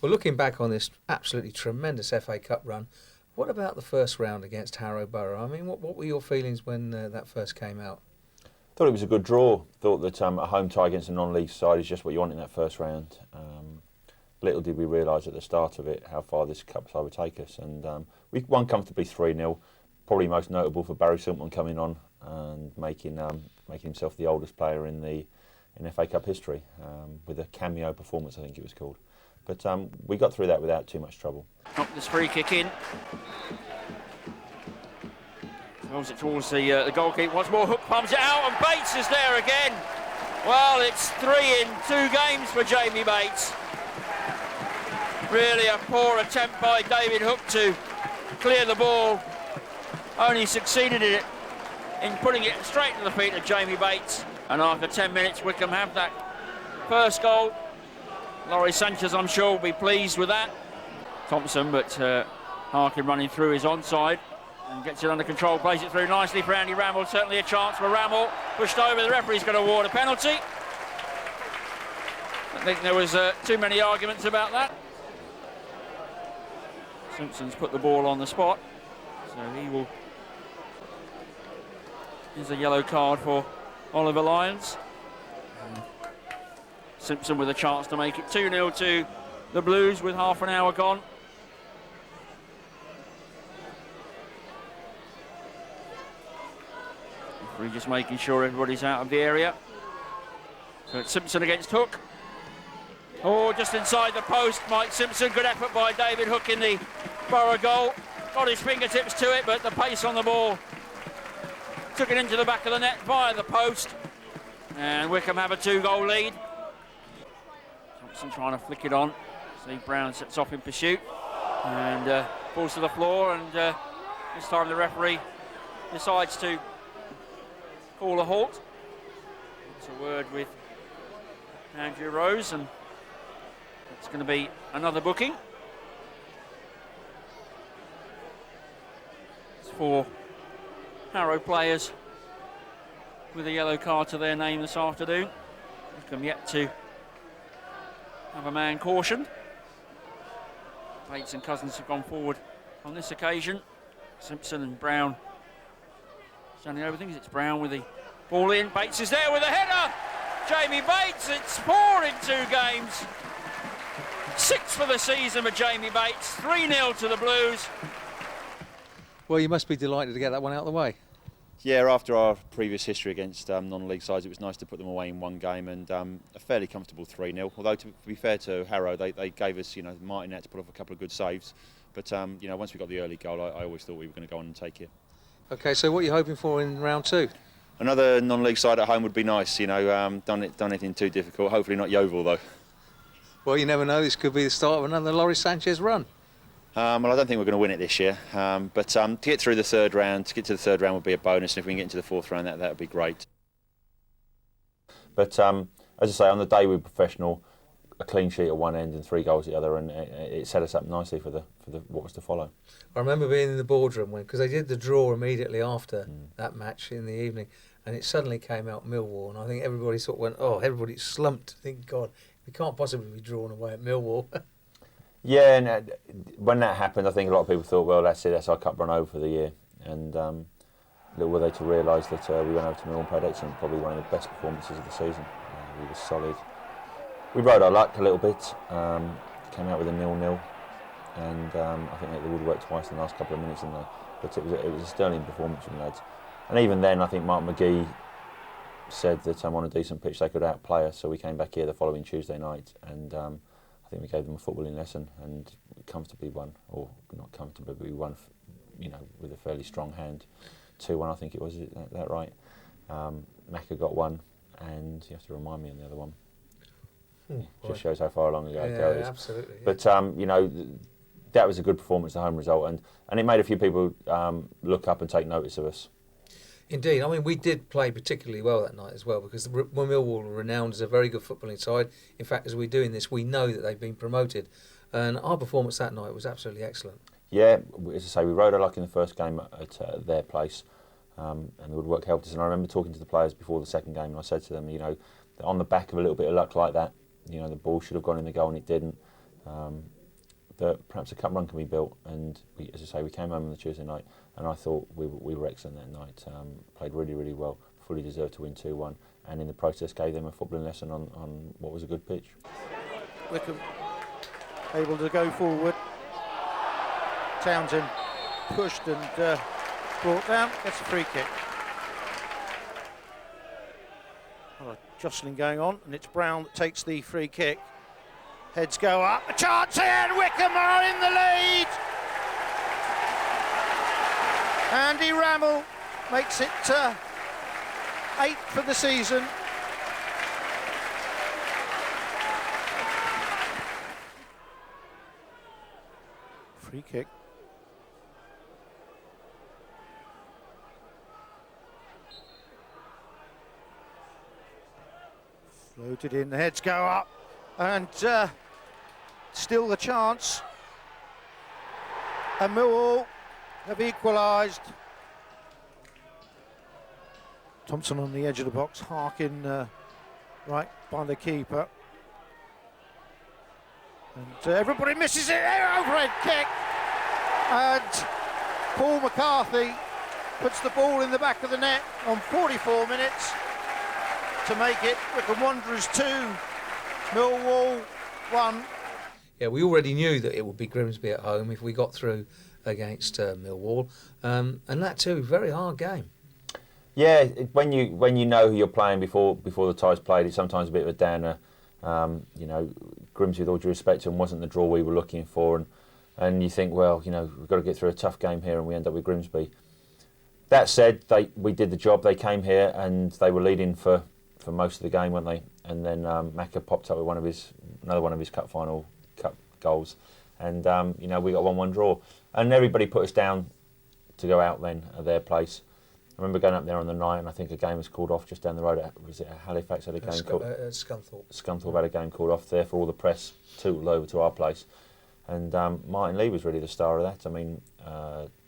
Well, looking back on this absolutely tremendous FA Cup run, what about the first round against Harrow Borough? I mean, what were your feelings when that first came out? Thought it was a good draw. Thought that a home tie against a non-league side is just what you want in that first round. Little did we realise at the start of it how far this cup side would take us, and we won comfortably 3-0. Probably most notable for Barry Siltman coming on and making himself the oldest player in FA Cup history with a cameo performance, I think it was called. But we got through that without too much trouble. Knocked this free kick in. Throws it towards the goalkeeper. Once more, Hook pumps it out, and Bates is there again. Well, it's 3 in 2 games for Jamie Bates. Really a poor attempt by David Hook to clear the ball. Only succeeded in putting it straight to the feet of Jamie Bates. And after 10 minutes, Wycombe have that first goal. Lawrie Sanchez, I'm sure, will be pleased with that. Thompson, but Harkin running through his onside and gets it under control, plays it through nicely for Andy Rammell. Certainly a chance for Rammell. Pushed over, the referee's going to award a penalty. I think there was too many arguments about that. Simpson's put the ball on the spot, so he will... Here's a yellow card for Oliver Lyons. Simpson with a chance to make it 2-0 to the Blues with half an hour gone. We're just making sure everybody's out of the area. So it's Simpson against Hook. Oh, just inside the post, Mike Simpson. Good effort by David Hook in the Borough goal. Got his fingertips to it, but the pace on the ball took it into the back of the net via the post. And Wycombe have a 2-goal lead. Thompson trying to flick it on. Steve Brown sets off in pursuit and falls to the floor, and this time the referee decides to call a halt. It's a word with Andrew Rose, and it's going to be another booking. It's 4 Harrow players with a yellow card to their name this afternoon. Wycombe yet to have a man cautioned. Bates and Cousins have gone forward on this occasion. Simpson and Brown standing over things. It's Brown with the ball in. Bates is there with a header. Jamie Bates, it's 4 in 2 games. 6 for the season for Jamie Bates. 3-0 to the Blues. Well, you must be delighted to get that one out of the way. Yeah, after our previous history against non-league sides, it was nice to put them away in one game, and a fairly comfortable 3-0. Although, to be fair to Harrow, they gave us, Martin had to put off a couple of good saves. But, once we got the early goal, I always thought we were going to go on and take it. OK, so what are you hoping for in round 2? Another non-league side at home would be nice, done anything too difficult. Hopefully not Yeovil, though. Well, you never know, this could be the start of another Lawrie Sanchez run. Well, I don't think we're going to win it this year, but to get through the third round, would be a bonus, and if we can get into the 4th round, that would be great. But as I say, on the day we were professional, a clean sheet at one end and 3 goals at the other, and it set us up nicely for the what was to follow. I remember being in the boardroom because they did the draw immediately after that match in the evening, and it suddenly came out Millwall, and I think everybody sort of went, everybody slumped. Think, God, we can't possibly be drawn away at Millwall. Yeah, and when that happened, I think a lot of people thought, well, that's it, that's our cup run over for the year. And little were they to realise that we went over to Millwall and played excellent, probably one of the best performances of the season. We were solid. We rode our luck a little bit, came out with a 0-0, and I think they would have worked twice in the last couple of minutes, didn't they? But it was a sterling performance from the lads. And even then, I think Mark McGee said that on a decent pitch they could outplay us, so we came back here the following Tuesday night, and I think we gave them a footballing lesson and comfortably won, or not comfortably, but we won, with a fairly strong hand. 2-1, I think it was. Is that right? Macca got one, and you have to remind me on the other one. Just shows how far along ago it is. Absolutely. Yeah. But that was a good performance, the home result, and it made a few people look up and take notice of us. Indeed, I mean, we did play particularly well that night as well, because Millwall were renowned as a very good footballing side. In fact, as we're doing this, we know that they've been promoted, and our performance that night was absolutely excellent. Yeah, as I say, we rode our luck in the first game at their place, and the woodwork helped us. And I remember talking to the players before the second game, and I said to them, on the back of a little bit of luck like that, the ball should have gone in the goal and it didn't. that perhaps a cup run can be built. And we, as I say, we came home on the Tuesday night, and I thought we were excellent that night. Played really, really well. Fully deserved to win 2-1, and in the process gave them a footballing lesson on what was a good pitch. Wycombe able to go forward. Townsend pushed and brought down. Gets a free kick. Jostling going on, and it's Brown that takes the free kick. Heads go up, a chance here, and Wycombe are in the lead. Andy Rammell makes it 8 for the season. Free kick. Floated in, the heads go up, and still the chance. And Millwall have equalised. Thompson on the edge of the box, Harkin right by the keeper. And everybody misses it, overhead kick. And Paul McCarthy puts the ball in the back of the net on 44 minutes. To make it Wycombe Wanderers 2, Millwall 1. Yeah, we already knew that it would be Grimsby at home if we got through against Millwall, and that too, very hard game. Yeah, when you know who you're playing before the tie's played, it's sometimes a bit of a downer. Grimsby, with all due respect to them, wasn't the draw we were looking for, and you think, well, we've got to get through a tough game here, and we end up with Grimsby. That said, we did the job. They came here and they were leading for most of the game, weren't they? And then Macca popped up with another one of his cup goals, and we got 1-1 draw, and everybody put us down to go out then at their place. I remember going up there on the night, and I think a game was called off just down the road. Was it Halifax had a game called? Scunthorpe. Scunthorpe had a game called off there for all the press tootled over to our place, and Martin Lee was really the star of that. I mean,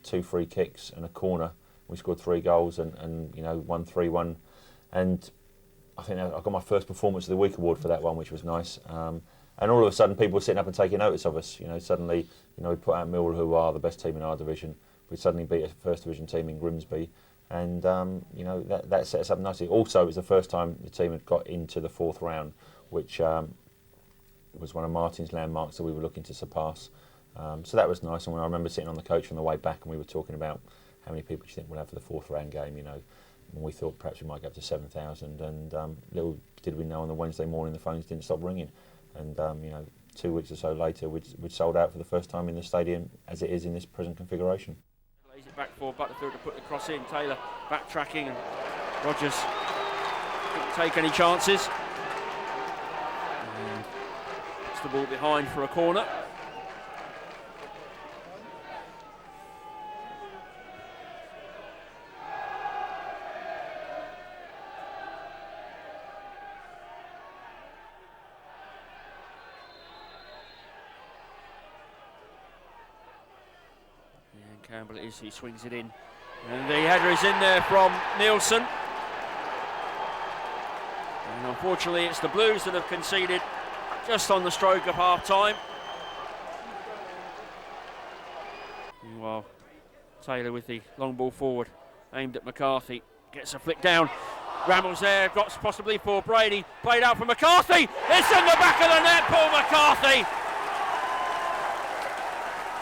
2 free kicks and a corner. We scored 3 goals and won 3-1, and I think I got my first Performance of the Week award for that one, which was nice. And all of a sudden, people were sitting up and taking notice of us. Suddenly, we put out Millwall, who are the best team in our division. We suddenly beat a first division team in Grimsby, and that set us up nicely. Also, it was the first time the team had got into the 4th round, which was one of Martin's landmarks that we were looking to surpass. So that was nice. And when I remember sitting on the coach on the way back, and we were talking about how many people do you think we'll have for the 4th round game, and we thought perhaps we might go up to 7,000, and little did we know on the Wednesday morning the phones didn't stop ringing, and 2 weeks or so later we'd sold out for the first time in the stadium as it is in this present configuration. Lays it back for Butterfield to put the cross in. Taylor backtracking, and Rogers didn't take any chances. Puts the ball behind for a corner. Campbell it is, he swings it in, and the header is in there from Nielsen, and unfortunately it's the Blues that have conceded just on the stroke of half time. Meanwhile, Taylor with the long ball forward aimed at McCarthy, gets a flick down. Rammel's there, got possibly for Brady, played out for McCarthy, it's in the back of the net, Paul McCarthy,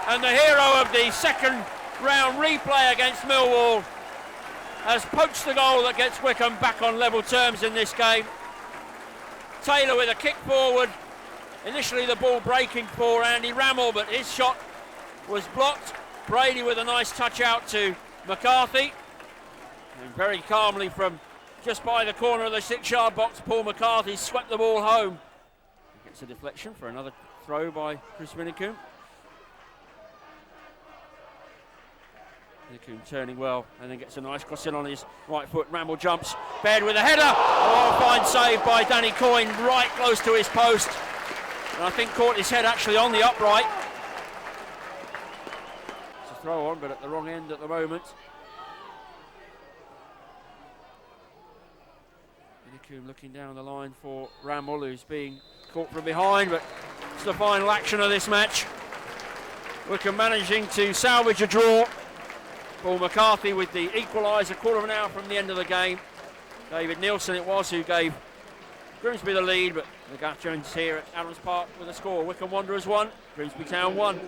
and the hero of the second round replay against Millwall has poached the goal that gets Wycombe back on level terms in this game. Taylor with a kick forward, initially the ball breaking for Andy Rammell, but his shot was blocked. Brady with a nice touch out to McCarthy, and very calmly from just by the corner of the 6-yard box, Paul McCarthy swept the ball home. Gets a deflection for another throw by Chris Winnecombe. Winnecombe turning well, and then gets a nice cross in on his right foot. Rammell jumps, Baird with a header. Oh, fine save by Danny Coyne, right close to his post. And I think caught his head actually on the upright. It's a throw on, but at the wrong end at the moment. Winnecombe looking down the line for Rammell, who's being caught from behind, but it's the final action of this match. Wycombe managing to salvage a draw. Paul McCarthy with the equaliser, quarter of an hour from the end of the game. David Nielsen it was who gave Grimsby the lead, but the Gatchans here at Adams Park with a score. Wycombe Wanderers 1, Grimsby Town 1.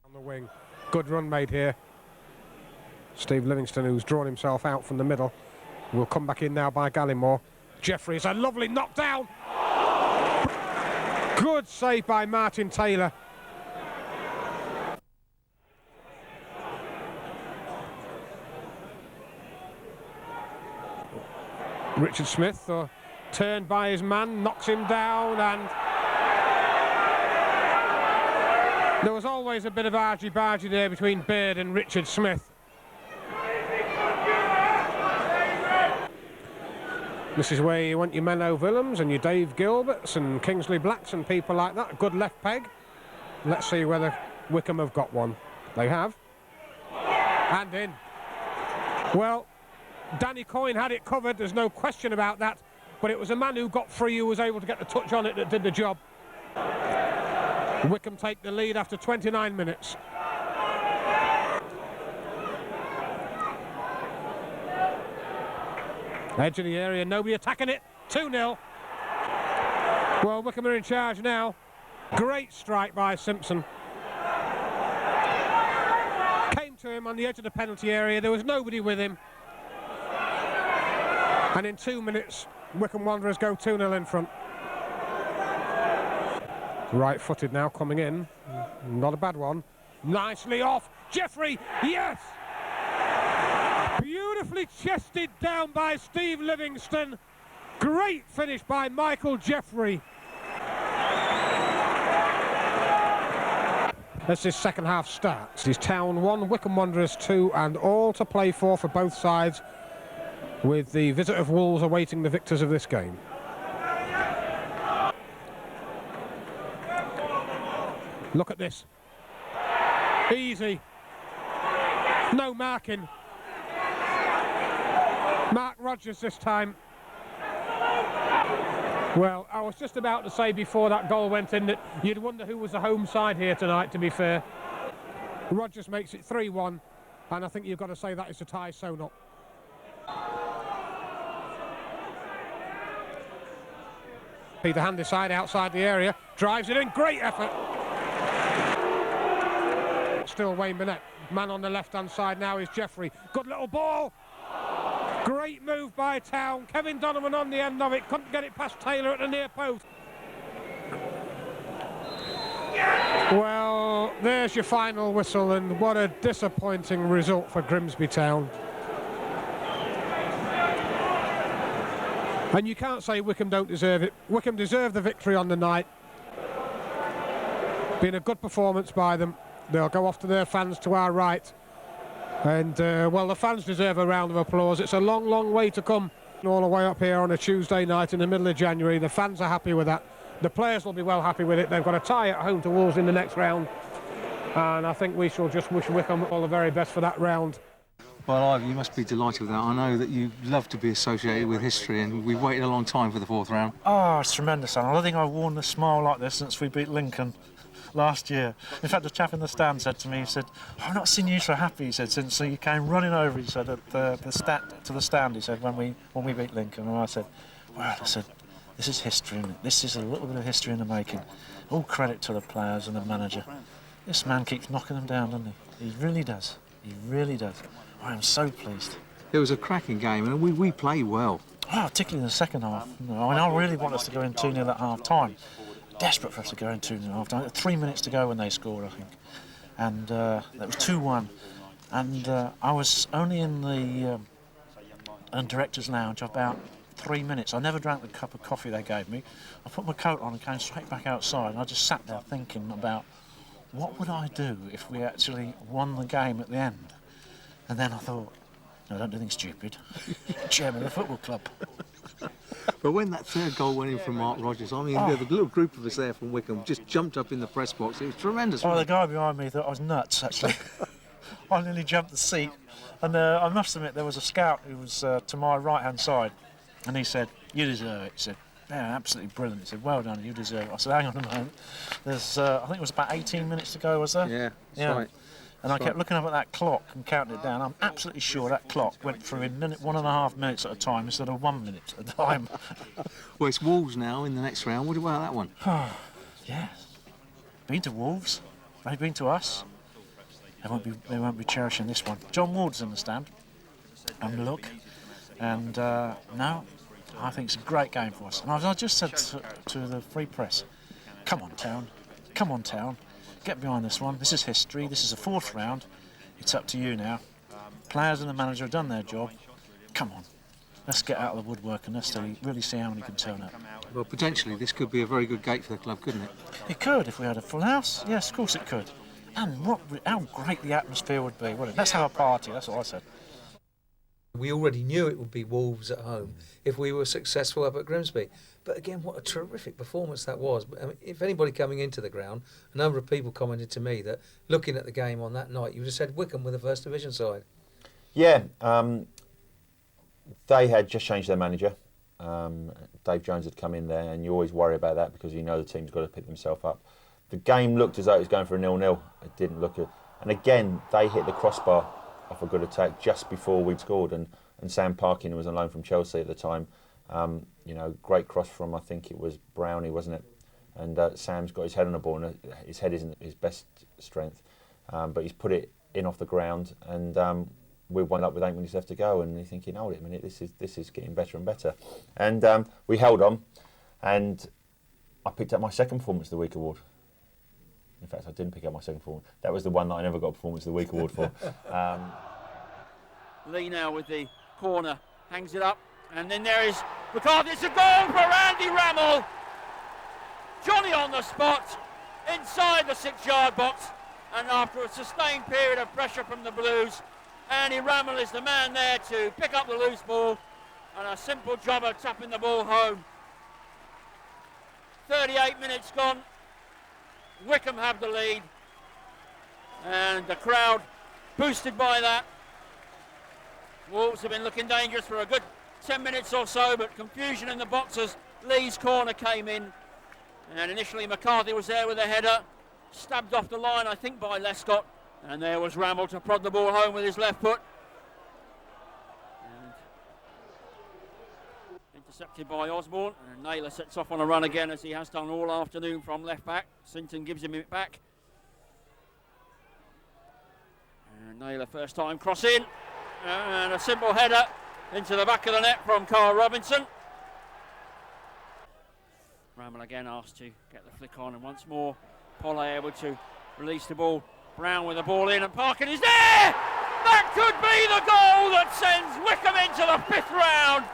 On the wing, good run made here. Steve Livingston, who's drawn himself out from the middle, will come back in now by Gallimore. Jeffries, a lovely knockdown. Good save by Martin Taylor. Richard Smith, turned by his man, knocks him down, and there was always a bit of argy-bargy there between Baird and Richard Smith. This is where you want your Menno Willems and your Dave Gilberts and Kingsley Blacks and people like that. Good left peg. Let's see whether Wycombe have got one. They have. And in. Well, Danny Coyne had it covered, there's no question about that, but it was a man who got free who was able to get the touch on it that did the job. Wycombe take the lead after 29 minutes. Edge of the area, nobody attacking it, 2-0. Well, Wycombe are in charge now. Great strike by Simpson. Came to him on the edge of the penalty area, there was nobody with him. And in 2 minutes, Wycombe Wanderers go 2-0 in front. Right-footed now, coming in. Not a bad one. Nicely off. Jeffrey, yes! Beautifully chested down by Steve Livingston. Great finish by Michael Jeffrey. As this second half starts, it's Town 1, Wycombe Wanderers 2, and all to play for both sides, with the visit of Wolves awaiting the victors of this game. Look at this. Easy. No marking. Mark Rogers this time. Well, I was just about to say before that goal went in that you'd wonder who was the home side here tonight, to be fair. Rogers makes it 3-1, and I think you've got to say that is a tie sewn up. Peter Handyside outside the area, drives it in, great effort. Still Wayne Burnett, man on the left-hand side now is Jeffrey. Good little ball. Great move by Town. Kevin Donovan on the end of it, couldn't get it past Taylor at the near post. Well, there's your final whistle, and what a disappointing result for Grimsby Town. And you can't say Wycombe don't deserve it. Wycombe deserve the victory on the night. Been a good performance by them. They'll go off to their fans to our right. And, well, the fans deserve a round of applause. It's a long, long way to come all the way up here on a Tuesday night in the middle of January. The fans are happy with that. The players will be well happy with it. They've got a tie at home to Wolves in the next round. And I think we shall just wish Wycombe all the very best for that round. Well, Ivan, you must be delighted with that. I know that you love to be associated with history, and we've waited a long time for the fourth round. Oh, it's tremendous, Alan. I don't think I've worn a smile like this since we beat Lincoln last year. In fact, the chap in the stand said to me, he said, I've not seen you so happy, he said, since you came running over, he said, at the stand, he said, when we beat Lincoln. And I said, well, I said, this is history, isn't it? This is a little bit of history in the making. All credit to the players and the manager. This man keeps knocking them down, doesn't he? He really does. He really does. I am so pleased. It was a cracking game, and we played well. Oh, particularly in the second half. I mean, I really want us to go in 2-0 at half-time. Desperate for us to go in 2-0 at half-time. 3 minutes to go when they scored, I think. And that was 2-1. And I was only in the director's lounge about 3 minutes. I never drank the cup of coffee they gave me. I put my coat on and came straight back outside, and I just sat there thinking about what would I do if we actually won the game at the end. And then I thought, no, don't do anything stupid. Chairman of the football club. But when that third goal went in from Mark Rogers, I mean, the little group of us there from Wycombe just jumped up in the press box. It was tremendous. Oh, the guy behind me thought I was nuts, actually. I nearly jumped the seat. And I must admit, there was a scout who was to my right-hand side. And he said, you deserve it. He said, Yeah, absolutely brilliant. He said, well done, you deserve it. I said, hang on a moment. There's, I think it was about 18 minutes to go, was there? Yeah, that's right. And I kept looking up at that clock and counting it down. I'm absolutely sure that clock went through in 1.5 minutes at a time instead of 1 minute at a time. Well, it's Wolves now in the next round. What about that one? Yeah. Been to Wolves. They've been to us. They won't be cherishing this one. John Ward's in the stand. And look. And no, I think it's a great game for us. And I just said to the Free Press, come on, Town. Come on, Town. Get behind this one. This is history. This is the 4th round. It's up to you now. Players and the manager have done their job. Come on. Let's get out of the woodwork and let's really see how many can turn up. Well, potentially this could be a very good gate for the club, couldn't it? It could if we had a full house. Yes, of course it could. And how great the atmosphere would be, wouldn't it? Let's have a party. That's what I said. We already knew it would be Wolves at home if we were successful up at Grimsby. But again, what a terrific performance that was. I mean, if anybody coming into the ground, a number of people commented to me that looking at the game on that night, you would have said Wycombe were the First Division side. Yeah, they had just changed their manager. Dave Jones had come in there, and you always worry about that because you know the team's got to pick themselves up. The game looked as though it was going for a 0-0. It didn't look good. And again, they hit the crossbar off a good attack just before we'd scored, and Sam Parkin, who was on loan from Chelsea at the time, great cross from, I think it was Brownie, wasn't it? And Sam's got his head on the ball, and his head isn't his best strength, but he's put it in off the ground, and we went up with 8 minutes left to go, and you're thinking, hold it a minute, this is getting better and better, and we held on, and I picked up my second Performance of the Week award. In fact, I didn't pick up my second performance. That was the one that I never got a Performance of the Week award for. Lee now with the corner, hangs it up, and then there is McCarthy. It's a goal for Andy Rammell. Johnny on the spot, inside the 6-yard box, and after a sustained period of pressure from the Blues, Andy Rammell is the man there to pick up the loose ball, and a simple job of tapping the ball home. 38 minutes gone. Wycombe have the lead, and the crowd boosted by that. Wolves have been looking dangerous for a good 10 minutes or so, but confusion in the boxes. Lee's corner came in, and initially McCarthy was there with a header, stabbed off the line, I think, by Lescott, and there was Rammell to prod the ball home with his left foot. And intercepted by Osborne, and Naylor sets off on a run again, as he has done all afternoon from left back. Sinton gives him it back. And Naylor first time cross in, and a simple header into the back of the net from Carl Robinson. Rammell again asked to get the flick on, and once more Polley able to release the ball. Brown with the ball in, and Parkin is there! That could be the goal that sends Wycombe into the 5th round.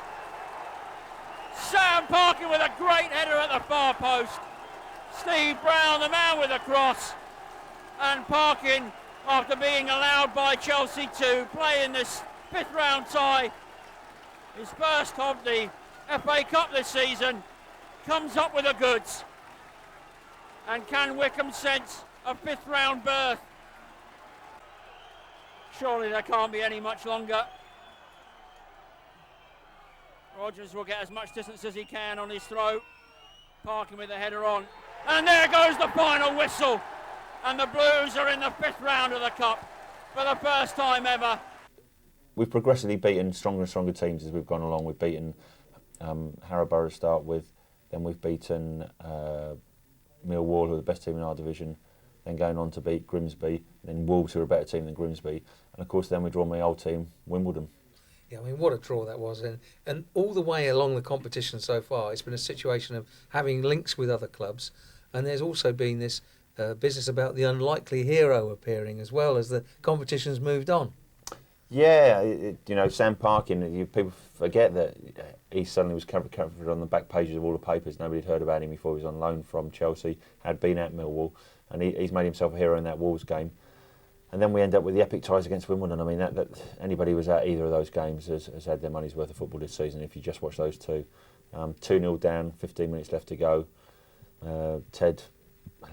Sam Parkin with a great header at the far post. Steve Brown, the man with the cross. And Parkin, after being allowed by Chelsea to play in this 5th round tie, his first of the FA Cup this season, comes up with the goods. And can Wycombe sense a 5th round berth? Surely there can't be any much longer. Rogers will get as much distance as he can on his throw. Parkin with the header on. And there goes the final whistle. And the Blues are in the 5th round of the Cup for the first time ever. We've progressively beaten stronger and stronger teams as we've gone along. We've beaten Harrow Borough to start with, then we've beaten Millwall, who are the best team in our division, then going on to beat Grimsby, then Wolves, who are a better team than Grimsby, and of course then we draw my old team, Wimbledon. Yeah, I mean, what a draw that was. And all the way along the competition so far, it's been a situation of having links with other clubs, and there's also been this business about the unlikely hero appearing as well as the competition's moved on. Yeah, Sam Parkin, people forget that he suddenly was covered on the back pages of all the papers. Nobody had heard about him before. He was on loan from Chelsea, had been at Millwall, and he's made himself a hero in that Wolves game. And then we end up with the epic ties against Wimbledon. I mean, that anybody who was at either of those games has had their money's worth of football this season, if you just watch those two. 2-0 down, 15 minutes left to go. Ted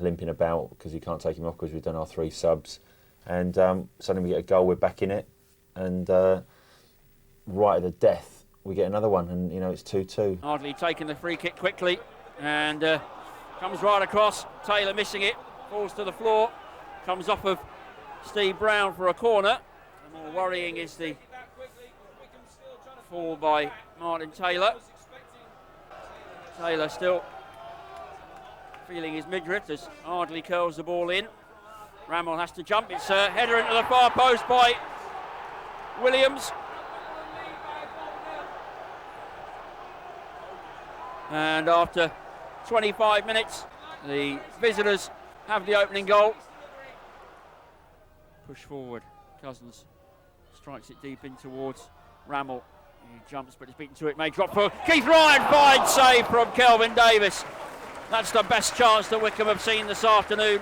limping about because he can't take him off because we've done our 3 subs. And suddenly we get a goal, we're back in it. And right at the death, we get another one, and you know it's 2-2. Hardly taking the free kick quickly, and comes right across. Taylor missing it, falls to the floor, comes off of Steve Brown for a corner. The more worrying is the fall by Martin Taylor. Taylor still feeling his midriff as Ardley curls the ball in. Rammell has to jump. It's a header into the far post by Williams. And after 25 minutes, the visitors have the opening goal. Push forward. Cousins strikes it deep in towards Rammell. He jumps, but he's beaten to it. May drop for Keith Ryan. Fine save from Kelvin Davis. That's the best chance that Wycombe have seen this afternoon.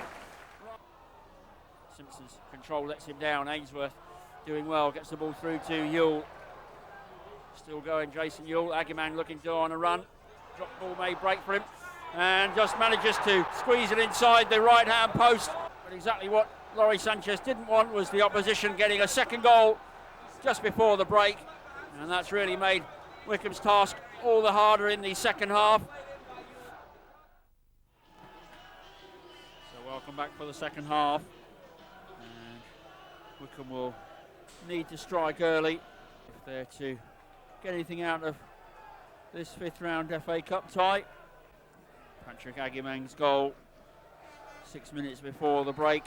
Simpson's control lets him down. Ainsworth doing well, gets the ball through to Yule. Still going, Jason Yule. Aguiman looking to go on a run. Drop ball may break for him, and just manages to squeeze it inside the right-hand post. But exactly what Lawrie Sanchez didn't want was the opposition getting a second goal just before the break, and that's really made Wycombe's task all the harder in the second half. So welcome back for the second half, and Wycombe will need to strike early if they're to get anything out of this fifth round FA Cup tie. Patrick Aguiman's goal 6 minutes before the break.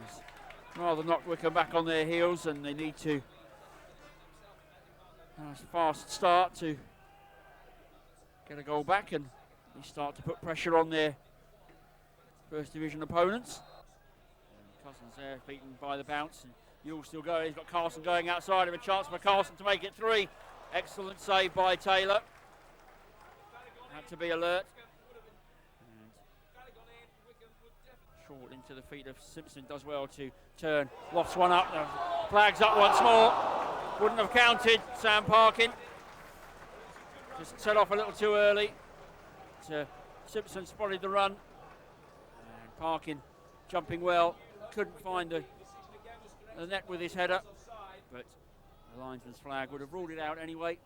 He's rather knocked Wycombe back on their heels, and they need to have a fast start to get a goal back and they start to put pressure on their first division opponents. And Cousins there beaten by the bounce, and Yule still going. He's got Carlson going outside of a chance for Carlson to make it 3. Excellent save by Taylor. Had to be alert. And short into the feet of Simpson, does well to turn. Lofts one up, flags up once more. Wouldn't have counted, Sam Parkin. Just set off a little too early. Simpson spotted the run. And Parkin jumping well. Couldn't find the net with his header. But the linesman's flag would have ruled it out anyway.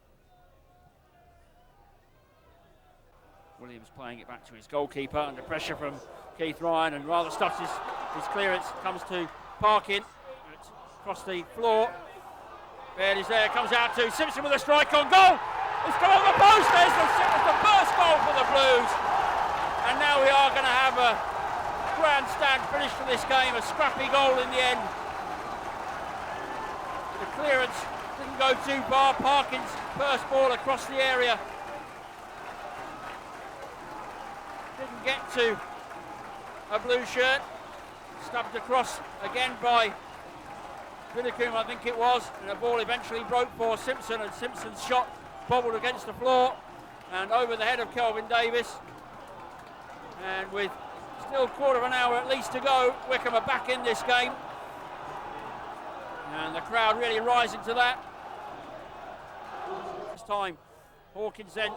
Williams playing it back to his goalkeeper under pressure from Keith Ryan, and rather stuffs his clearance. Comes to Parkin across the floor. Baird is there, comes out to Simpson with a strike on goal. It's gone on the post. There's the first goal for the Blues, and now we are going to have a grandstand finish to this game. A scrappy goal in the end. The clearance didn't go too far. Parkin's first ball across the area didn't get to a blue shirt. Stubbed across again by Widdicombe, I think it was, and the ball eventually broke for Simpson, and Simpson's shot bobbled against the floor and over the head of Kelvin Davis. And with still a quarter of an hour at least to go, Wycombe are back in this game, and the crowd really rising to that. This time Hawkins then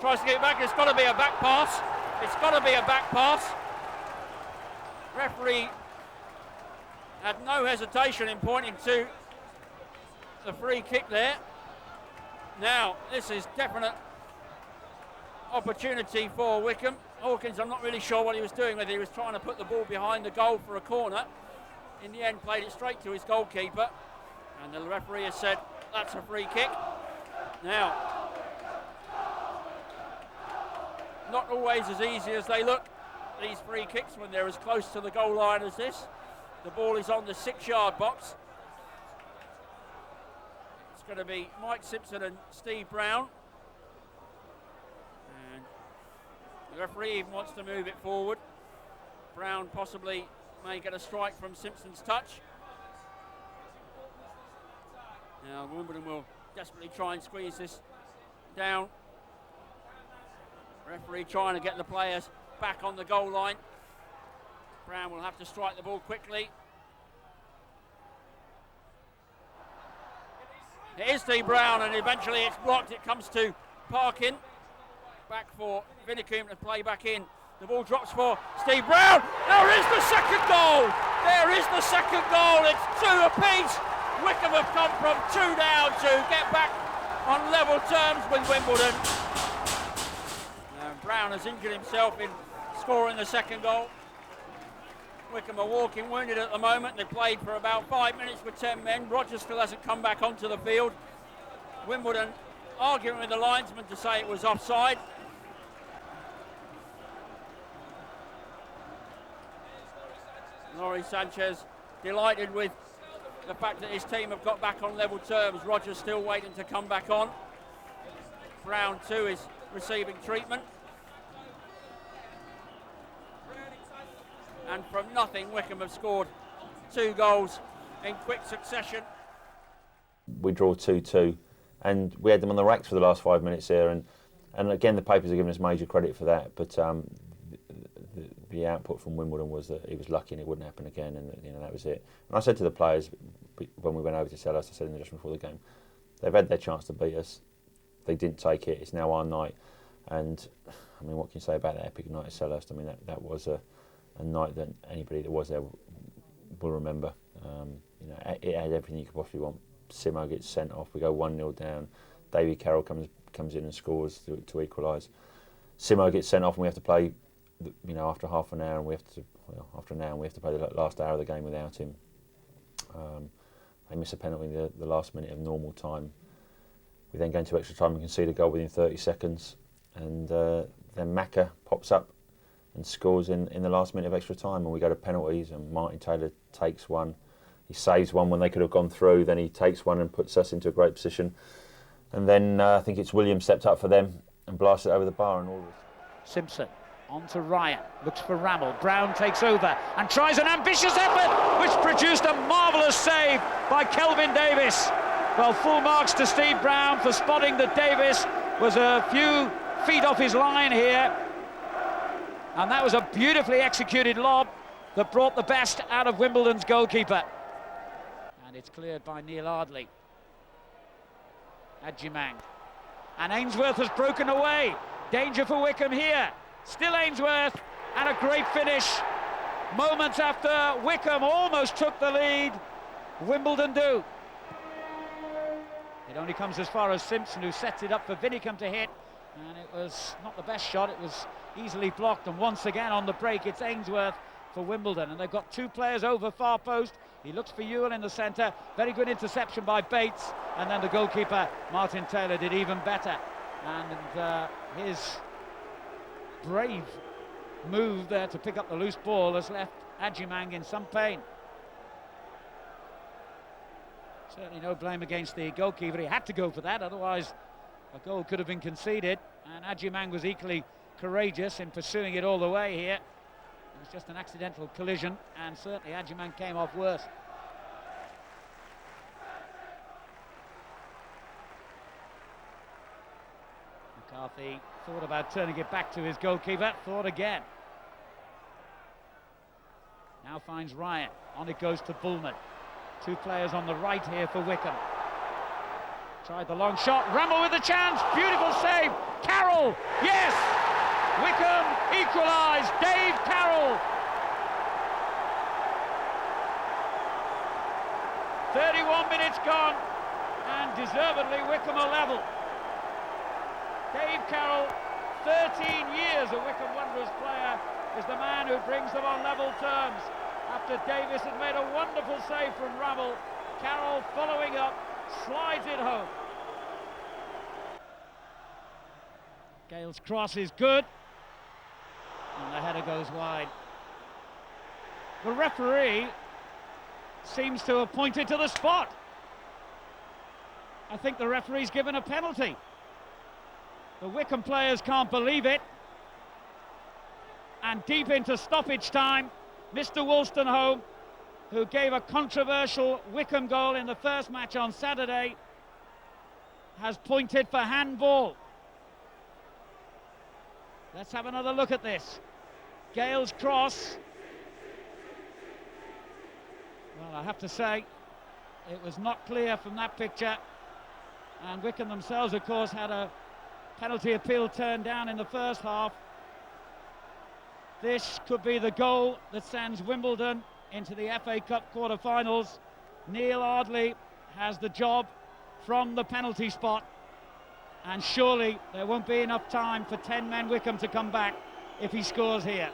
tries to get it back. It's got to be a back pass. It's got to be a back pass. Referee had no hesitation in pointing to the free kick there. Now this is definite opportunity for Wycombe. Hawkins, I'm not really sure what he was doing, whether he was trying to put the ball behind the goal for a corner. In the end, played it straight to his goalkeeper, and the referee has said that's a free kick. Now, not always as easy as they look, these free kicks, when they're as close to the goal line as this. The ball is on the 6-yard box. It's going to be Mike Simpson and Steve Brown. And the referee even wants to move it forward. Brown possibly may get a strike from Simpson's touch. Now Wimbledon will desperately try and squeeze this down. Referee trying to get the players back on the goal line. Brown will have to strike the ball quickly. It is Steve Brown, and eventually it's blocked. It comes to Parkin. Back for Widdicombe to play back in. The ball drops for Steve Brown. There is the second goal. There is the second goal. It's 2 apiece. Wycombe have come from 2 down to get back on level terms with Wimbledon. Brown has injured himself in scoring the second goal. Wycombe are walking wounded at the moment. They played for about 5 minutes with 10 men. Rogers still hasn't come back onto the field. Wimbledon arguing with the linesman to say it was offside. Lawrie Sanchez delighted with the fact that his team have got back on level terms. Rogers still waiting to come back on. Brown too is receiving treatment. And from nothing, Wycombe have scored 2 goals in quick succession. We draw 2-2, and we had them on the racks for the last 5 minutes here, and again the papers are giving us major credit for that, but the output from Wimbledon was that he was lucky and it wouldn't happen again, and that was it. And I said to the players when we went over to Selhurst, I said in the just before the game, they've had their chance to beat us, they didn't take it, it's now our night. And I mean, what can you say about that epic night at Selhurst? I mean, that was a night that anybody that was there will remember. It had everything you could possibly want. Simo gets sent off, we go 1-0 down, Davy Carroll comes in and scores to equalise. Simo gets sent off and we have to play, after half an hour, and we have to play the last hour of the game without him. They miss a penalty in the last minute of normal time. We then go into extra time and concede a goal within 30 seconds, and then Macca pops up and scores in the last minute of extra time, and we go to penalties, and Martin Taylor takes one. He saves one when they could have gone through, then he takes one and puts us into a great position. And then I think it's Williams stepped up for them and blasted it over the bar and all this. Simpson on to Ryan, looks for Rammell. Brown takes over and tries an ambitious effort, which produced a marvellous save by Kelvin Davis. Well, full marks to Steve Brown for spotting that Davis was a few feet off his line here. And that was a beautifully executed lob that brought the best out of Wimbledon's goalkeeper. And it's cleared by Neil Ardley. Adjimang. And Ainsworth has broken away. Danger for Wycombe here. Still Ainsworth, and a great finish. Moments after Wycombe almost took the lead, Wimbledon do. It only comes as far as Simpson, who sets it up for Vinicum to hit. And it was not the best shot, it was easily blocked. And once again on the break, it's Ainsworth for Wimbledon. And they've got 2 players over far post. He looks for Ewell in the centre. Very good interception by Bates. And then the goalkeeper, Martin Taylor, did even better. And his brave move there to pick up the loose ball has left Adjimang in some pain. Certainly no blame against the goalkeeper. He had to go for that, otherwise a goal could have been conceded. And Adjimang was equally courageous in pursuing it all the way here. It was just an accidental collision, and certainly Adjimang came off worse. McCarthy thought about turning it back to his goalkeeper, thought again. Now finds Ryan, on it goes to Bullman. 2 players on the right here for Wycombe. Tried the long shot, Rammell with the chance, beautiful save, Carroll, yes! Wycombe equalised, Dave Carroll. 31 minutes gone, and deservedly Wycombe are level. Dave Carroll, 13 years a Wycombe Wanderers player, is the man who brings them on level terms. After Davis had made a wonderful save from Rammell, Carroll following up, slides it home. Gale's cross is good, and the header goes wide. The referee seems to have pointed to the spot. I think the referee's given a penalty. The Wycombe players can't believe it. And deep into stoppage time, Mr. Wolstenholme, who gave a controversial Wycombe goal in the first match on Saturday, has pointed for handball. Let's have another look at this. Gale's cross. Well, I have to say, it was not clear from that picture. And Wycombe themselves, of course, had a penalty appeal turned down in the first half. This could be the goal that sends Wimbledon into the FA Cup quarter-finals. Neil Ardley has the job from the penalty spot, and surely there won't be enough time for 10 men Wycombe to come back if he scores here.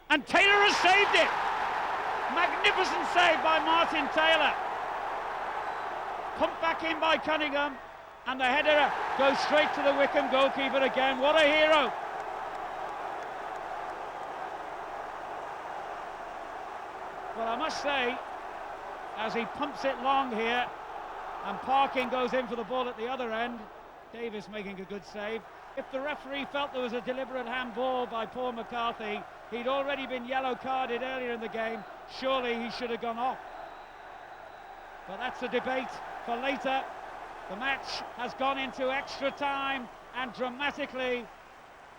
And Taylor has saved it! Magnificent save by Martin Taylor. Pumped back in by Cunningham, and the header goes straight to the Wycombe goalkeeper again. What a hero! Well, I must say, as he pumps it long here, and Parkin goes in for the ball at the other end, Davis making a good save. If the referee felt there was a deliberate handball by Paul McCarthy, he'd already been yellow carded earlier in the game. Surely he should have gone off. But that's a debate for later. The match has gone into extra time, and dramatically,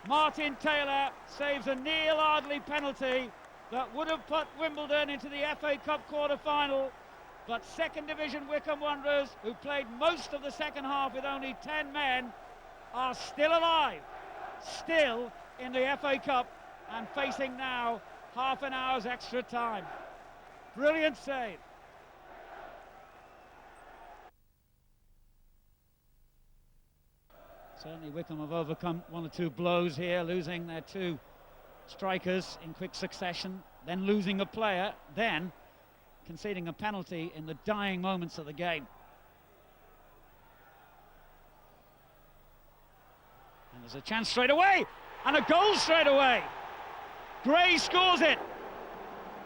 Martin Taylor saves a Neil Ardley penalty that would have put Wimbledon into the FA Cup quarter-final. But second division Wycombe Wanderers, who played most of the second half with only 10 men, are still alive, still in the FA Cup, and facing now half an hour's extra time. Brilliant save. Certainly Wycombe have overcome one or two blows here, losing their two strikers in quick succession, then losing a player, then conceding a penalty in the dying moments of the game. And there's a chance straight away, and a goal straight away. Gray scores it.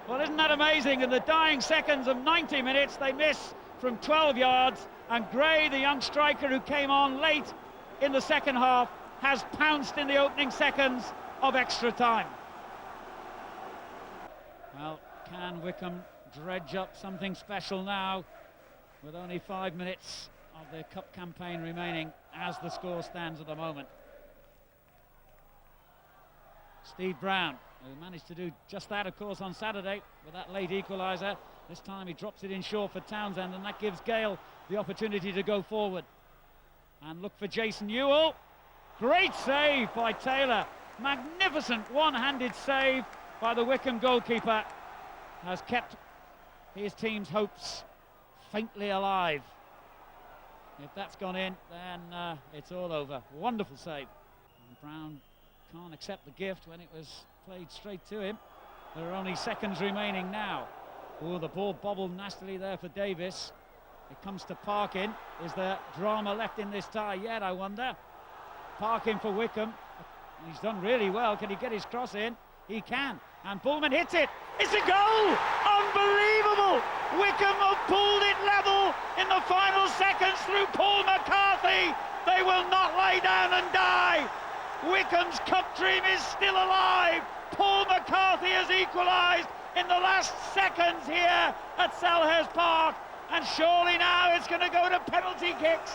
Well, isn't that amazing? In the dying seconds of 90 minutes, they miss from 12 yards, and Gray, the young striker who came on late in the second half, has pounced in the opening seconds of extra time. Well, can Wycombe dredge up something special now, with only 5 minutes of their cup campaign remaining as the score stands at the moment? Steve Brown, who managed to do just that, of course, on Saturday with that late equaliser. This time he drops it in short for Townsend, and that gives Gale the opportunity to go forward and look for Jason Ewell. Great save by Taylor. Magnificent one-handed save by the Wycombe goalkeeper. Has kept his team's hopes faintly alive. If that's gone in, then it's all over. Wonderful save. And Brown can't accept the gift when it was played straight to him. There are only seconds remaining now. Oh, the ball bobbled nastily there for Davis. It comes to Parkin. Is there drama left in this tie yet, I wonder? Parkin for Wycombe. He's done really well. Can he get his cross in? He can. And Bullman hits it. It's a goal! Unbelievable! Wycombe have pulled it level in the final seconds through Paul McCarthy. They will not lay down and die. Wycombe's cup dream is still alive. Paul McCarthy has equalised in the last seconds here at Selhurst Park. And surely now it's going to go to penalty kicks.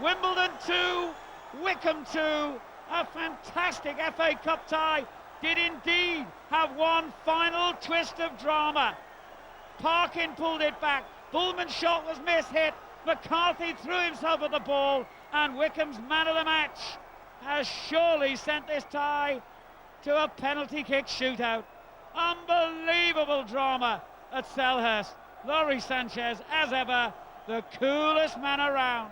Wimbledon 2, Wycombe 2. A fantastic FA Cup tie did indeed have one final twist of drama. Parkin pulled it back. Bullman's shot was mishit. McCarthy threw himself at the ball, and Wycombe's man of the match has surely sent this tie to a penalty kick shootout. Unbelievable drama at Selhurst. Lawrie Sanchez, as ever, the coolest man around.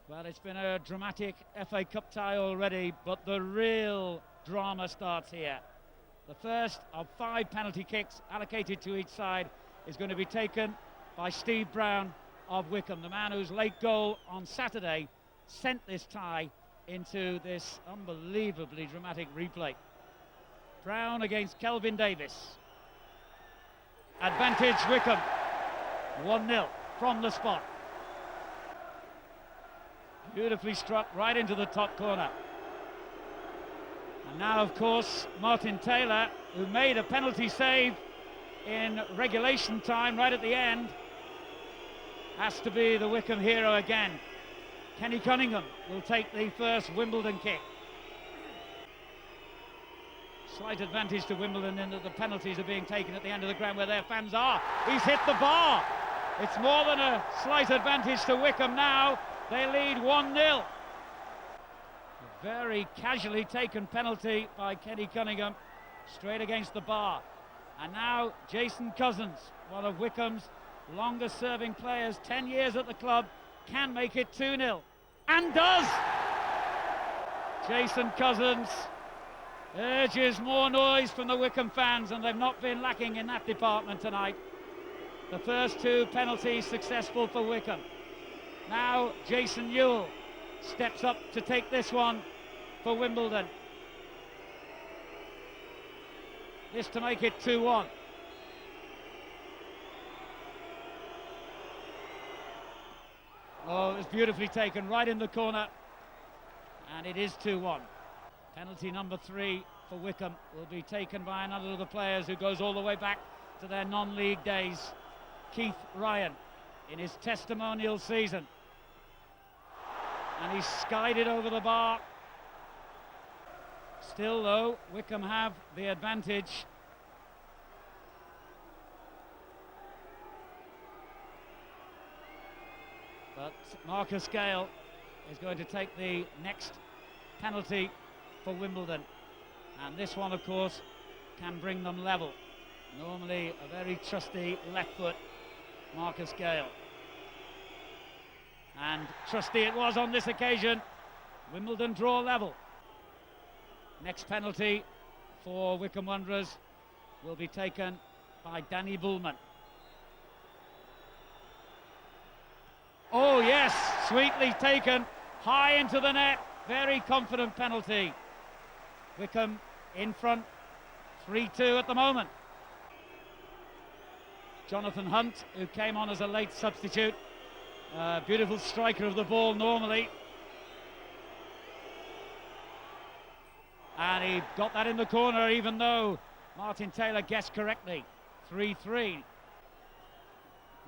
Well, it's been a dramatic FA Cup tie already, but the real drama starts here. The first of 5 penalty kicks allocated to each side is going to be taken by Steve Brown of Wycombe, the man whose late goal on Saturday sent this tie into this unbelievably dramatic replay. Brown against Kelvin Davis. Advantage Wycombe. 1-0 from the spot. Beautifully struck right into the top corner. And now, of course, Martin Taylor, who made a penalty save in regulation time right at the end, has to be the Wycombe hero again. Kenny Cunningham will take the first Wimbledon kick. Slight advantage to Wimbledon in that the penalties are being taken at the end of the ground where their fans are. He's hit the bar. It's more than a slight advantage to Wycombe now. They lead 1-0. A very casually taken penalty by Kenny Cunningham. straight against the bar. And now Jason Cousins, one of Wycombe's longest serving players, 10 years at the club, can make it 2-0. And does! Jason Cousins urges more noise from the Wycombe fans, and they've not been lacking in that department tonight. The first 2 penalties successful for Wycombe. Now Jason Ewell steps up to take this one for Wimbledon. This to make it 2-1. Oh, it was beautifully taken, right in the corner. And it is 2-1. Penalty number 3 for Wycombe will be taken by another of the players who goes all the way back to their non-league days, Keith Ryan, in his testimonial season. And he's skied it over the bar. Still, though, Wycombe have the advantage. But Marcus Gale is going to take the next penalty for Wimbledon. And this one, of course, can bring them level. Normally a very trusty left foot, Marcus Gale. And trusty it was on this occasion. Wimbledon draw level. Next penalty for Wycombe Wanderers will be taken by Danny Bullman. Oh yes, sweetly taken, high into the net, very confident penalty. Wycombe in front, 3-2 at the moment. Jonathan Hunt, who came on as a late substitute, beautiful striker of the ball normally. And he got that in the corner, even though Martin Taylor guessed correctly. 3-3.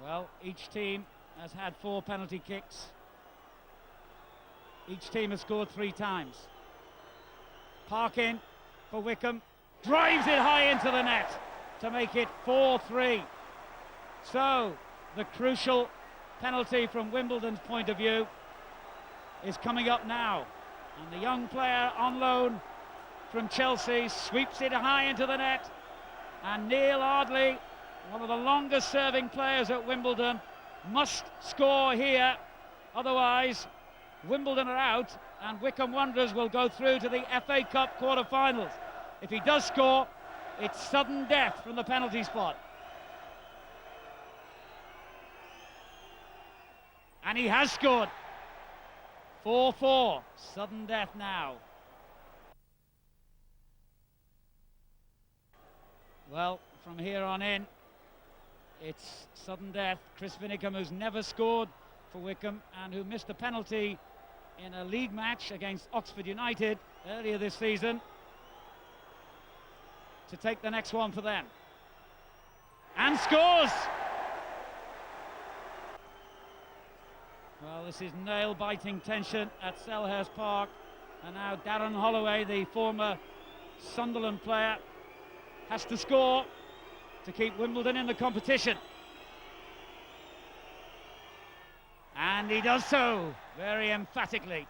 Well, each team has had 4 penalty kicks. Each team has scored 3 times. Parkin for Wycombe, drives it high into the net to make it 4-3. So, the crucial penalty from Wimbledon's point of view is coming up now. And the young player on loan from Chelsea sweeps it high into the net. And Neil Ardley, one of the longest serving players at Wimbledon, must score here. Otherwise, Wimbledon are out and Wycombe Wanderers will go through to the FA Cup quarter-finals. If he does score, it's sudden death from the penalty spot. And he has scored. 4-4, sudden death now. Well, from here on in, it's sudden death. Chris Vinicum, who's never scored for Wycombe and who missed a penalty in a league match against Oxford United earlier this season, to take the next one for them. And scores! Well, this is nail-biting tension at Selhurst Park. And now Darren Holloway, the former Sunderland player, has to score to keep Wimbledon in the competition. And he does so very emphatically.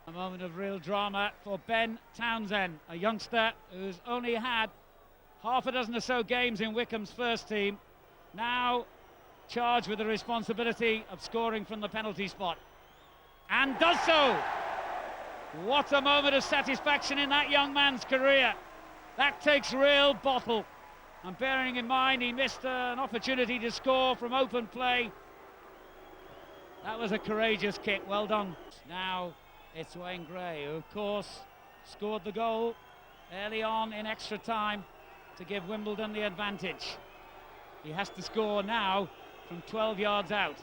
A moment of real drama for Ben Townsend, a youngster who's only had half a dozen or so games in Wycombe's first team, now charged with the responsibility of scoring from the penalty spot. And does so! What a moment of satisfaction in that young man's career. That takes real bottle. And bearing in mind he missed an opportunity to score from open play. That was a courageous kick, well done. Now it's Wayne Gray, who of course scored the goal early on in extra time to give Wimbledon the advantage. He has to score now from 12 yards out.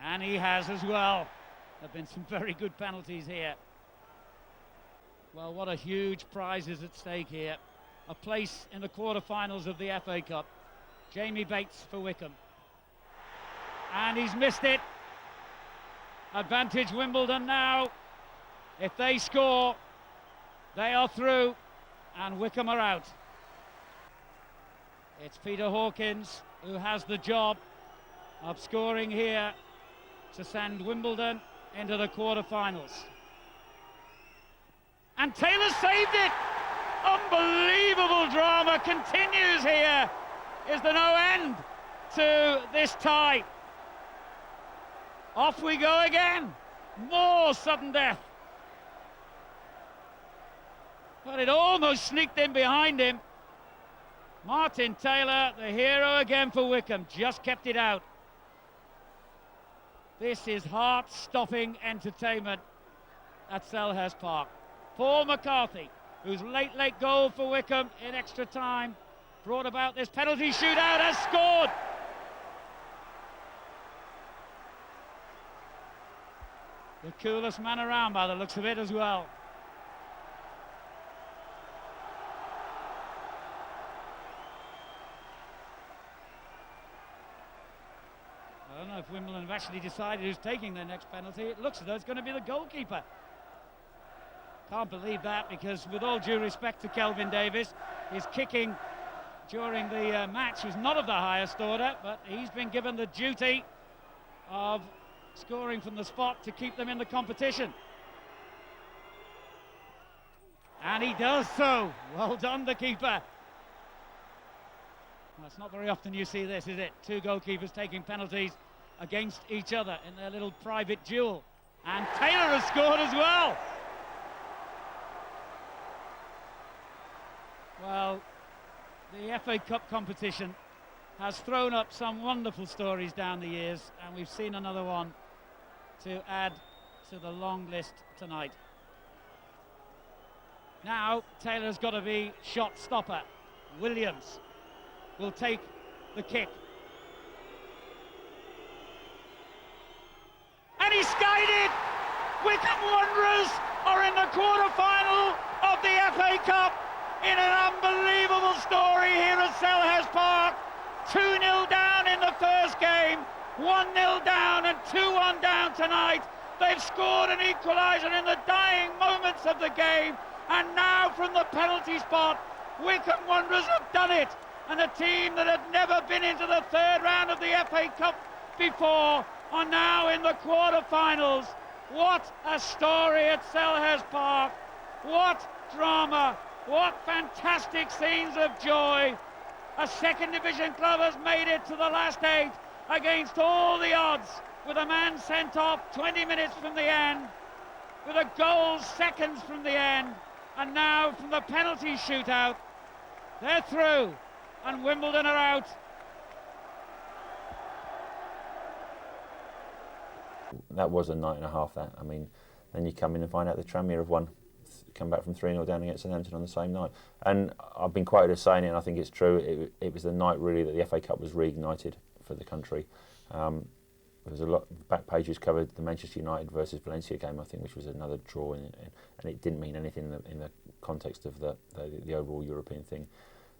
And he has as well. There have been some very good penalties here. Well, what a huge prize is at stake here. A place in the quarter-finals of the FA Cup. Jamie Bates for Wycombe. And he's missed it. Advantage Wimbledon now. If they score, they are through and Wycombe are out. It's Peter Hawkins who has the job of scoring here to send Wimbledon into the quarter-finals. And Taylor saved it. Unbelievable drama continues here. Is there no end to this tie? Off we go again. More sudden death. But it almost sneaked in behind him. Martin Taylor, the hero again for Wycombe, just kept it out. This is heart-stopping entertainment at Selhurst Park. Paul McCarthy, whose late goal for Wycombe in extra time brought about this penalty shootout, has scored. The coolest man around by the looks of it as well. I don't know if Wimbledon have actually decided who's taking their next penalty. It looks as though it's going to be the goalkeeper. Can't believe that, because with all due respect to Kelvin Davis, his kicking during the match was not of the highest order, but he's been given the duty of scoring from the spot to keep them in the competition. And he does so. Well done, the keeper. Well, it's not very often you see this, is it? Two goalkeepers taking penalties against each other in their little private duel. And Taylor has scored as well. Well, the FA Cup competition has thrown up some wonderful stories down the years, and we've seen another one to add to the long list tonight. Now Taylor's got to be shot stopper. Williams will take the kick. And he skied it! Wycombe Wanderers are in the quarter-final of the FA Cup in an unbelievable story here at Selhurst Park. 2-0 down in the first game, 1-0 down and 2-1 down tonight. They've scored an equaliser in the dying moments of the game, and now from the penalty spot, Wycombe Wanderers have done it. And the team that had never been into the third round of the FA Cup before are now in the quarter-finals. What a story at Selhurst Park. What drama. What fantastic scenes of joy. A second division club has made it to the last 8 against all the odds, with a man sent off 20 minutes from the end, with a goal seconds from the end, and now from the penalty shootout, they're through, and Wimbledon are out. That was a night and a half, that. I mean, then you come in and find out the Tranmere have won, come back from 3-0 down against Southampton on the same night. And I've been quoted as saying it, and I think it's true, it was the night really that the FA Cup was reignited for the country. There was a lot, back pages covered the Manchester United versus Valencia game, I think, which was another draw, and it didn't mean anything in the context of the overall European thing.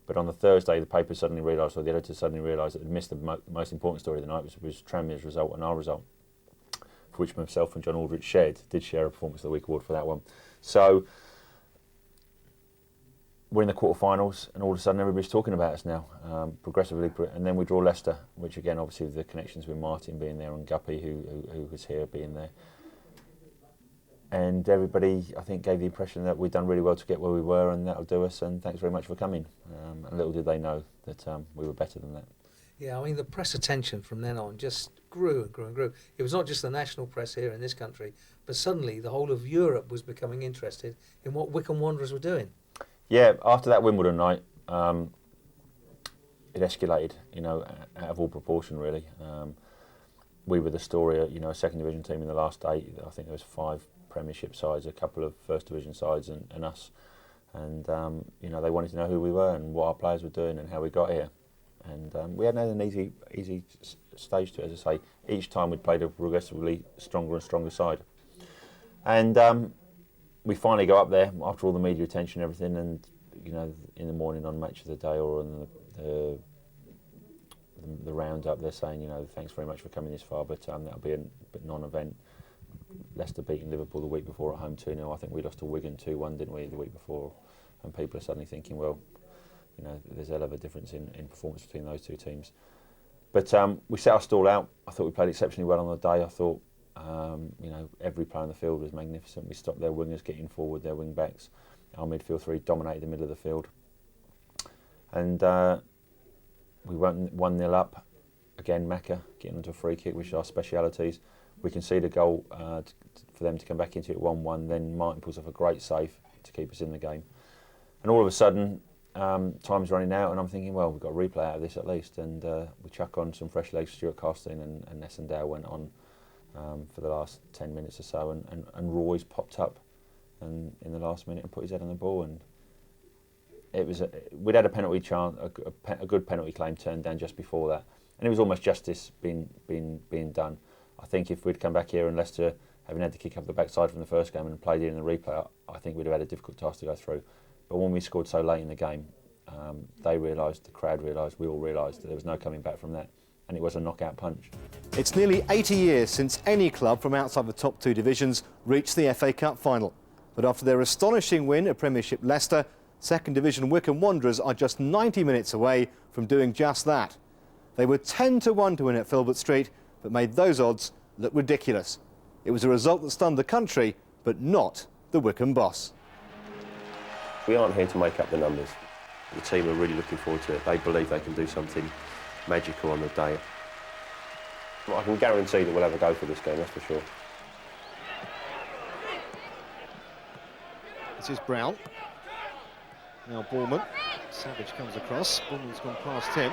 But on the Thursday, the paper suddenly realised, or the editors suddenly realised, that they'd missed the most important story of the night, which was Tranmere's result and our result, for which myself and John Aldrich did share a Performance of the Week award for that one. So we're in the quarterfinals, and all of a sudden everybody's talking about us now, progressively. And then we draw Leicester, which again, obviously, with the connections with Martin being there and Guppy, who was here, being there. And everybody, I think, gave the impression that we'd done really well to get where we were, and that'll do us, and thanks very much for coming. And little did they know that we were better than that. Yeah, I mean, the press attention from then on just grew and grew and grew. It was not just the national press here in this country, but suddenly the whole of Europe was becoming interested in what Wycombe Wanderers were doing. Yeah, after that Wimbledon night, it escalated, out of all proportion, really. We were the story, a second division team in the last 8. I think there was 5 Premiership sides, a couple of First Division sides, and us. And they wanted to know who we were and what our players were doing and how we got here. And we hadn't had an easy stage to it, as I say. Each time we'd played a progressively stronger and stronger side. And we finally go up there after all the media attention and everything, and in the morning on Match of the Day or on the roundup, they're saying, thanks very much for coming this far, but that'll be a non-event. Leicester beating Liverpool the week before at home 2-0. I think we lost to Wigan 2-1, didn't we, the week before? And people are suddenly thinking, well, there's a hell of a difference in performance between those two teams. But we set our stall out. I thought we played exceptionally well on the day. I thought You know, every player on the field was magnificent. We stopped their wingers getting forward, their wing backs. Our midfield three dominated the middle of the field. And we went 1-0 up. Again, Macca getting onto a free kick, which are our specialities. We conceded a goal for them to come back into it 1-1. Then Martin pulls off a great save to keep us in the game. And all of a sudden, time's running out, and I'm thinking, well, we've got a replay out of this at least. And we chuck on some fresh legs. Stuart Costin and Nessendale went on for the last 10 minutes or so, and Roy's popped up and in the last minute and put his head on the ball. And it was we'd had a penalty chance, a good penalty claim turned down just before that, and it was almost justice being done. I think if we'd come back here and Leicester, having had to kick up the backside from the first game and played it in the replay, I think we'd have had a difficult task to go through. But when we scored so late in the game, they realised, the crowd realised, we all realised that there was no coming back from that, and it was a knockout punch. It's nearly 80 years since any club from outside the top two divisions reached the FA Cup final. But after their astonishing win at Premiership Leicester, Second Division Wycombe Wanderers are just 90 minutes away from doing just that. They were 10-1 to win at Filbert Street, but made those odds look ridiculous. It was a result that stunned the country, but not the Wycombe boss. We aren't here to make up the numbers. The team are really looking forward to it. They believe they can do something magical on the day. I can guarantee that we'll have a go for this game, that's for sure. This is Brown. Now Ballman. Savage comes across. Ballman's gone past him.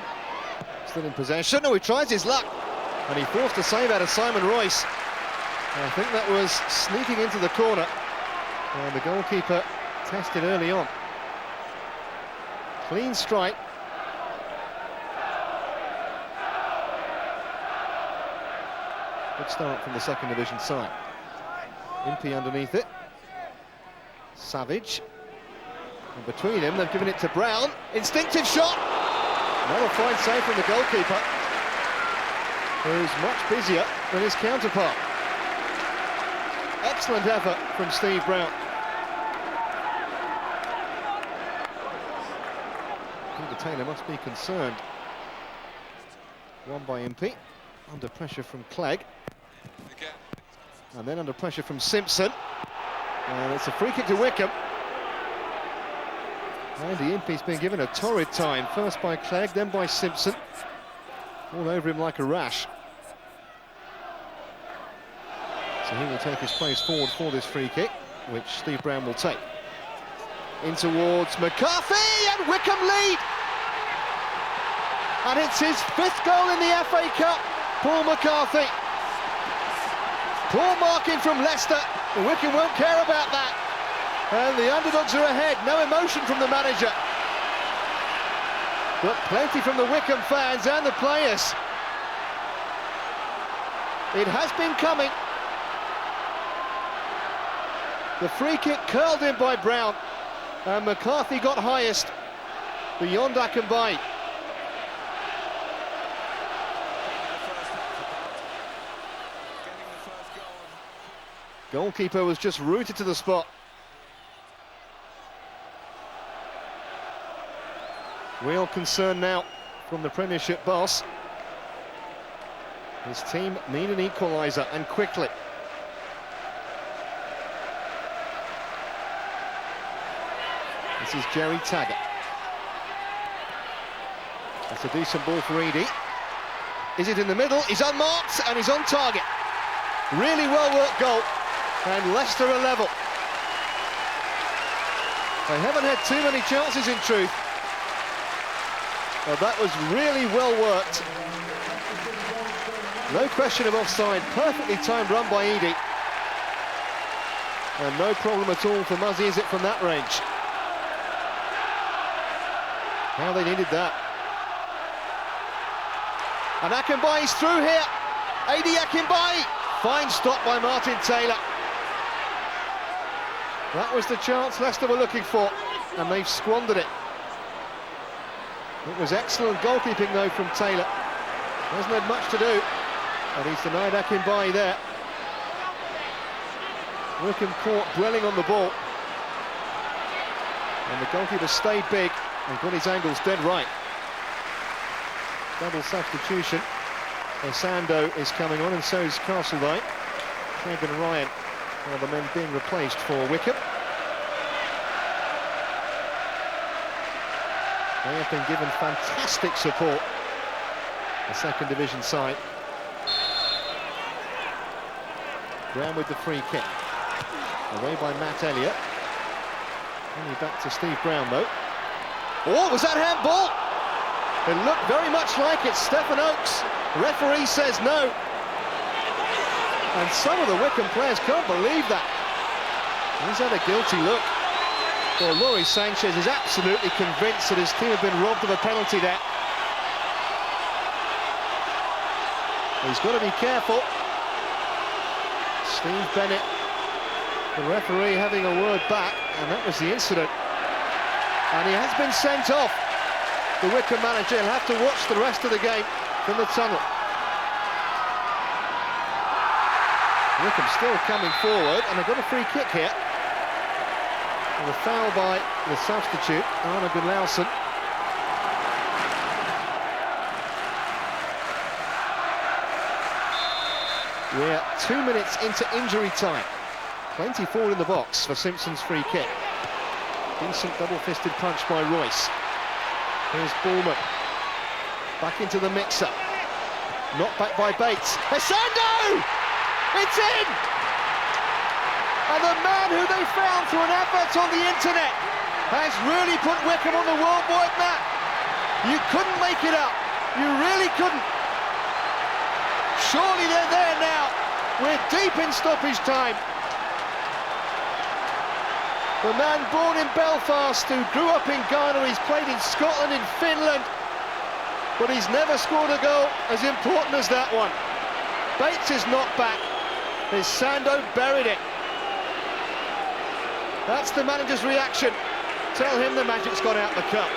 Still in possession. Oh, he tries his luck. And he forced a save out of Simon Royce. And I think that was sneaking into the corner. And the goalkeeper tested early on. Clean strike. Good start from the Second Division side. Impey underneath it. Savage. And between him, they've given it to Brown. Instinctive shot. Another fine save from the goalkeeper, who's much busier than his counterpart. Excellent effort from Steve Brown. Peter Taylor must be concerned. Won by Impey. Under pressure from Clegg. And then under pressure from Simpson. And it's a free kick to Wycombe. Andy Impey's been given a torrid time. First by Clegg, then by Simpson. All over him like a rash. So he will take his place forward for this free kick, which Steve Brown will take. In towards McCarthy, and Wycombe lead! And it's his 5th goal in the FA Cup, Paul McCarthy. Poor marking from Leicester, but Wycombe won't care about that. And the underdogs are ahead, no emotion from the manager. But plenty from the Wycombe fans and the players. It has been coming. The free kick curled in by Brown, and McCarthy got highest, beyond Akinbaye. Goalkeeper was just rooted to the spot. Real concern now from the Premiership boss. His team need an equaliser, and quickly. This is Jerry Taggart. That's a decent ball for Eadie. Is it in the middle? He's unmarked and he's on target. Really well-worked goal, and Leicester are level. They haven't had too many chances in truth. Well, that was really well worked. No question of offside, perfectly timed run by Eadie. And no problem at all for Muzzy, is it, from that range? How they needed that. And Akinbaye's through here. Adi Akinbaye. Fine stop by Martin Taylor. That was the chance Leicester were looking for, and they've squandered it. It was excellent goalkeeping, though, from Taylor. Hasn't had much to do, and he's denied Akinbaye there. Wycombe caught dwelling on the ball, and the goalkeeper stayed big and got his angles dead right. Double substitution. Osando is coming on, and so is Castlevine. Craig and Ryan are the men being replaced for Wycombe. They have been given fantastic support, the second division side. Brown with the free kick. Away by Matt Elliott. Only back to Steve Brown though. Oh, was that handball? It looked very much like it. Stephen Oakes. Referee says no. And some of the Wycombe players can't believe that. He's had a guilty look. Well, Lawrie Sanchez is absolutely convinced that his team have been robbed of a penalty there. He's got to be careful. Steve Bennett, the referee, having a word back, and that was the incident. And he has been sent off. The Wycombe manager will have to watch the rest of the game from the tunnel. Wycombe still coming forward, and they've got a free kick here. And a foul by the substitute, Arne Gunlausson. We're 2 minutes into injury time. Plenty forward in the box for Simpson's free kick. Decent double-fisted punch by Royce. Here's Ballman. Back into the mixer. Knocked back by Bates. Esando! It's in! And the man who they found through an advert on the internet has really put Wycombe on the worldwide map. You couldn't make it up. You really couldn't. Surely they're there now. We're deep in stoppage time. The man born in Belfast who grew up in Ghana, he's played in Scotland, in Finland, but he's never scored a goal as important as that one. Bates is knocked back. His Sando buried it. That's the manager's reaction. Tell him the magic's got out the cup.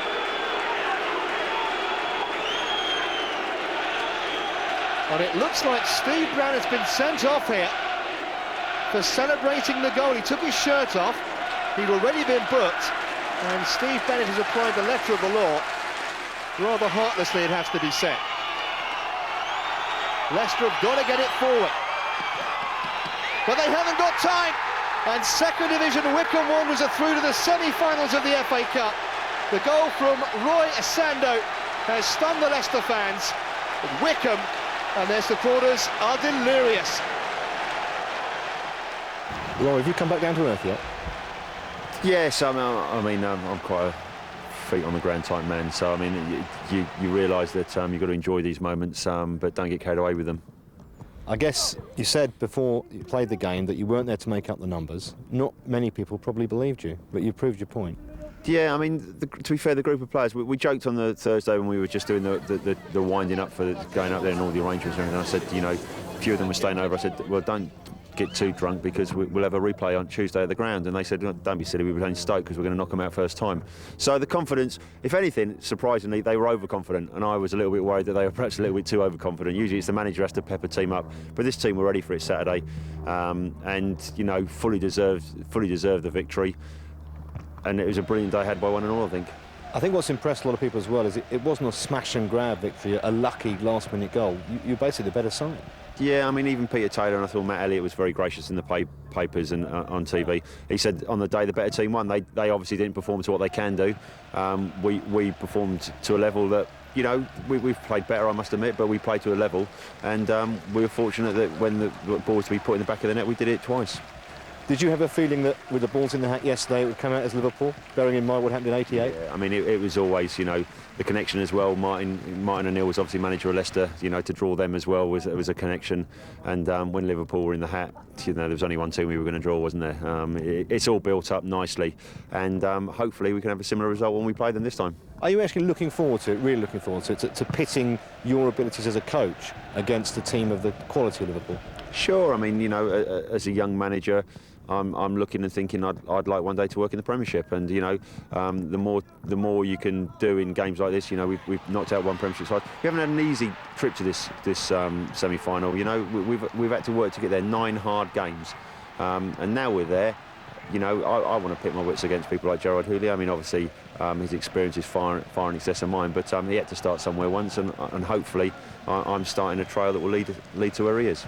And it looks like Steve Brown has been sent off here for celebrating the goal. He took his shirt off. He'd already been booked, and Steve Bennett has applied the letter of the law. Rather heartlessly, it has to be said. Leicester have got to get it forward, but they haven't got time. And second division Wycombe Wanderers are through to the semi-finals of the FA Cup. The goal from Roy Esando has stunned the Leicester fans. Wycombe and their supporters are delirious. Laurie, have you come back down to earth yet? Yes, I'm quite a feet on the ground type man, so I mean you realise that you've got to enjoy these moments, but don't get carried away with them. I guess you said before you played the game that you weren't there to make up the numbers. Not many people probably believed you, but you proved your point. Yeah, I mean, to be fair, the group of players, we joked on the Thursday when we were just doing the winding up for going up there and all the arrangements and everything. I said, you know, a few of them were staying over. I said, well, don't get too drunk because we'll have a replay on Tuesday at the ground. And they said, don't be silly, we were playing Stoke because we're going to knock them out first time. So the confidence, if anything, surprisingly, they were overconfident, and I was a little bit worried that they were perhaps a little bit too overconfident. Usually it's the manager has to pep a team up, but this team were ready for it Saturday, and you know, fully deserved the victory. And it was a brilliant day had by one and all, I think. I think what's impressed a lot of people as well is it wasn't a smash and grab victory, a lucky last-minute goal. You're basically the better side. Yeah, I mean, even Peter Taylor, and I thought Matt Elliott was very gracious in the papers and on TV. He said on the day the better team won. They obviously didn't perform to what they can do. We performed to a level that, you know, we've played better, I must admit, but we played to a level, and we were fortunate that when the ball was to be put in the back of the net, we did it twice. Did you have a feeling that with the balls in the hat yesterday it would come out as Liverpool, bearing in mind what happened in '88? Yeah, I mean, it was always, you know, the connection as well. Martin O'Neill was obviously manager of Leicester, you know, to draw them as well was a connection. And when Liverpool were in the hat, you know, there was only one team we were going to draw, wasn't there? It's all built up nicely, and hopefully we can have a similar result when we play them this time. Are you actually looking forward to it, really looking forward to it, to pitting your abilities as a coach against a team of the quality of Liverpool? Sure, I mean, you know, as a young manager, I'm looking and thinking I'd like one day to work in the Premiership, and you know, the more you can do in games like this. You know, we've knocked out one Premiership side. We haven't had an easy trip to this semi-final. You know, we've had to work to get there, 9 hard games, and now we're there. You know, I want to pit my wits against people like Gerard Houllier. I mean, obviously his experience is far in excess of mine, but he had to start somewhere once, and hopefully I'm starting a trail that will lead to where he is.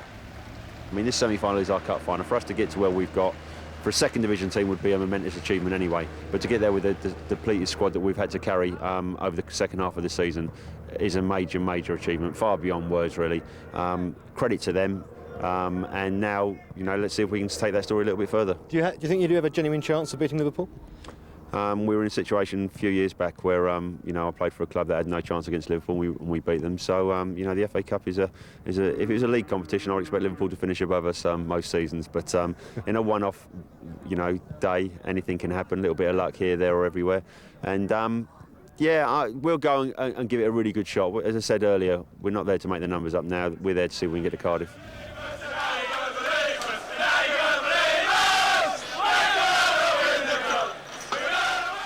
I mean, this semi-final is our cup final. For us to get to where we've got, for a second division team would be a momentous achievement anyway. But to get there with the depleted squad that we've had to carry over the second half of the season is a major, major achievement, far beyond words really. Credit to them. And now, you know, let's see if we can take that story a little bit further. Do you think you do have a genuine chance of beating Liverpool? We were in a situation a few years back where, you know, I played for a club that had no chance against Liverpool, and we beat them. So, you know, the FA Cup is if it was a league competition, I would expect Liverpool to finish above us most seasons. But in a one-off, you know, day, anything can happen. A little bit of luck here, there, or everywhere. And yeah, we'll go and give it a really good shot. As I said earlier, we're not there to make the numbers up now. We're there to see if we can get to Cardiff.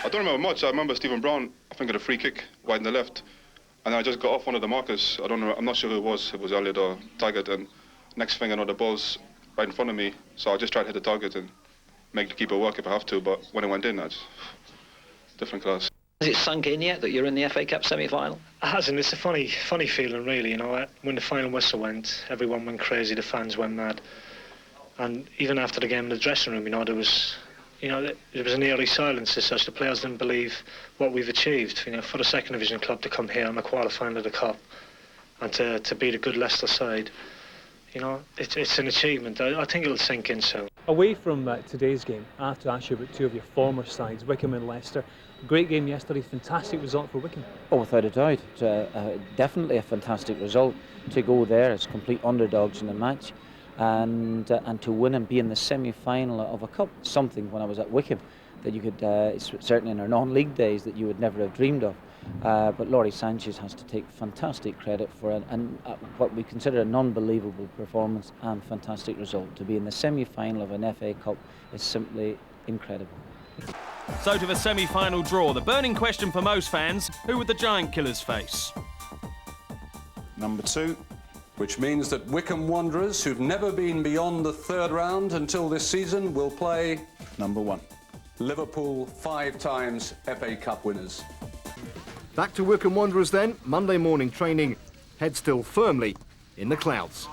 I don't remember much. I remember Stephen Brown, I think, had a free kick wide in the left, and I just got off one of the markers. I don't know. I'm not sure who it was. It was Elliot or Taggart. And next thing I know, the ball's right in front of me. So I just tried to hit the target and make the keeper work if I have to. But when it went in, that's different class. Has it sunk in yet that you're in the FA Cup semi-final? It hasn't. It's a funny feeling, really. You know, when the final whistle went, everyone went crazy. The fans went mad, and even after the game in the dressing room, you know, there was an eerie silence as such. The players didn't believe what we've achieved. You know, for the second division club to come here on the qualifying of the cup and to beat a good Leicester side, you know, it's an achievement. I think it'll sink in soon. Away from today's game, I have to ask you about two of your former sides, Wycombe and Leicester. Great game yesterday, fantastic result for Wycombe. Oh, without a doubt, definitely a fantastic result to go there as complete underdogs in the match. And to win and be in the semi-final of a cup, something when I was at Wycombe that you could, certainly in our non-league days, that you would never have dreamed of. But Lawrie Sanchez has to take fantastic credit for what we consider an unbelievable performance and fantastic result. To be in the semi-final of an FA Cup is simply incredible. So to the semi-final draw, the burning question for most fans: who would the Giant Killers face? Number 2. Which means that Wycombe Wanderers, who've never been beyond the third round until this season, will play number 1. Liverpool, 5 times FA Cup winners. Back to Wycombe Wanderers then. Monday morning training. Head still firmly in the clouds.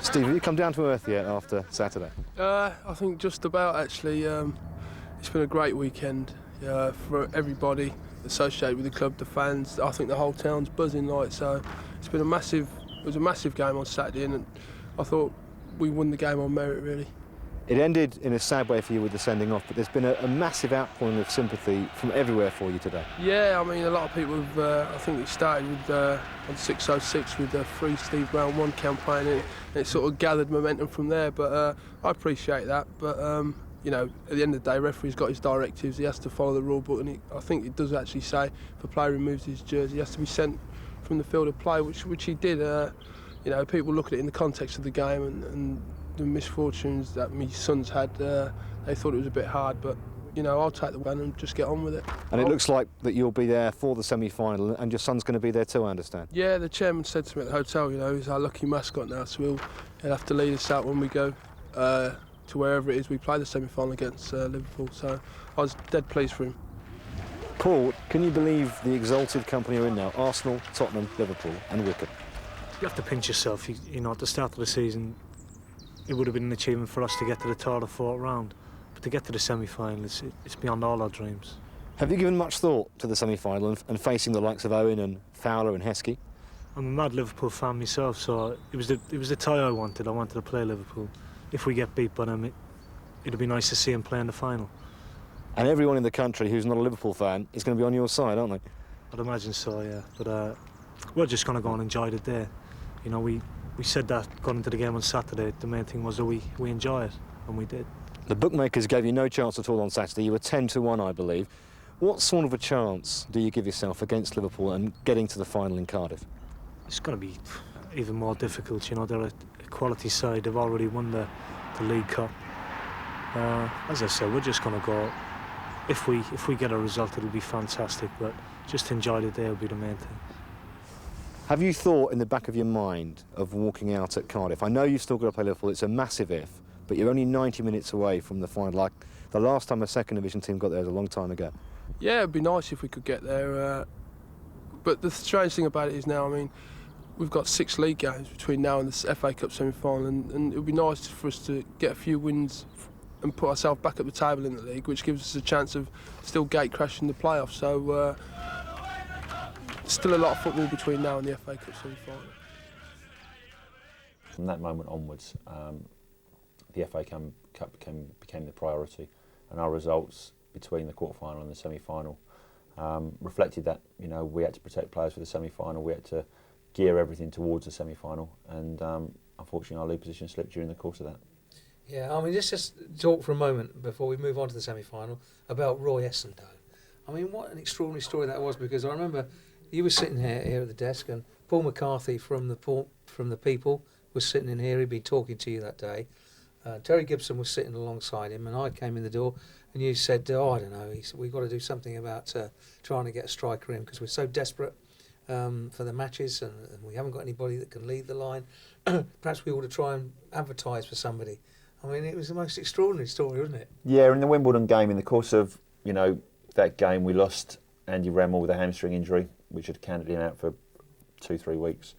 Steve, have you come down to earth yet after Saturday? I think just about, actually. It's been a great weekend for everybody associated with the club, the fans. I think the whole town's buzzing like so. It was a massive game on Saturday, and I thought we won the game on merit, really. It ended in a sad way for you with the sending off, but there's been a massive outpouring of sympathy from everywhere for you today. Yeah, I mean, a lot of people have, I think it started with on 606 with the Free Steve Brown 1 campaign, and it sort of gathered momentum from there, but I appreciate that. But you know, at the end of the day, referee's got his directives. He has to follow the rule book, and I think it does actually say if a player removes his jersey, he has to be sent from the field of play, which he did. You know, people look at it in the context of the game and the misfortunes that my sons had. They thought it was a bit hard, but you know, I'll take the win and just get on with it. And it looks like that you'll be there for the semi-final, and your son's going to be there too, I understand. Yeah, the chairman said to me at the hotel, you know, he's our lucky mascot now, so he'll have to lead us out when we go to wherever it is we play the semi-final against Liverpool. So I was dead pleased for him. Paul, can you believe the exalted company you're in now? Arsenal, Tottenham, Liverpool and Wycombe. You have to pinch yourself. You know, at the start of the season, it would have been an achievement for us to get to the third or fourth round. But to get to the semi-final, it's beyond all our dreams. Have you given much thought to the semi-final and facing the likes of Owen and Fowler and Heskey? I'm a mad Liverpool fan myself, so it was the tie I wanted. I wanted to play Liverpool. If we get beat by them, it'd be nice to see him play in the final. And everyone in the country who's not a Liverpool fan is going to be on your side, aren't they? I'd imagine so, yeah. But we're just going to go and enjoy the day. You know, we said that going into the game on Saturday. The main thing was that we enjoy it, and we did. The bookmakers gave you no chance at all on Saturday. You were 10-1, I believe. What sort of a chance do you give yourself against Liverpool and getting to the final in Cardiff? It's going to be even more difficult. You know, they're a quality side. They've already won the League Cup. As I said, we're just going to go. If we get a result, it'll be fantastic. But just enjoy the day will be the main thing. Have you thought in the back of your mind of walking out at Cardiff? I know you've still got to play Liverpool. It's a massive if, but you're only 90 minutes away from the final. Like the last time a second division team got there was a long time ago. Yeah, it'd be nice if we could get there. But the strange thing about it is now, I mean, we've got 6 league games between now and the FA Cup semi-final, and it would be nice for us to get a few wins and put ourselves back at the table in the league, which gives us a chance of still gate crashing the playoffs. So still a lot of football between now and the FA Cup semi-final. From that moment onwards, the FA Cup became the priority, and our results between the quarter-final and the semi-final reflected that. You know, we had to protect players for the semi-final, we had to gear everything towards the semi-final, and unfortunately our league position slipped during the course of that. Yeah, I mean, just talk for a moment before we move on to the semi-final about Roy Essendon. I mean, what an extraordinary story that was, because I remember you were sitting here at the desk, and Paul McCarthy from the People was sitting in here. He'd been talking to you that day. Terry Gibson was sitting alongside him, and I came in the door, and you said, "Oh, I don't know. We've got to do something about trying to get a striker in because we're so desperate for the matches, and we haven't got anybody that can lead the line. Perhaps we ought to try and advertise for somebody." I mean, it was the most extraordinary story, wasn't it? Yeah, in the Wimbledon game, in the course of that game, we lost Andy Remmel with a hamstring injury, which had counted him out for 2-3 weeks.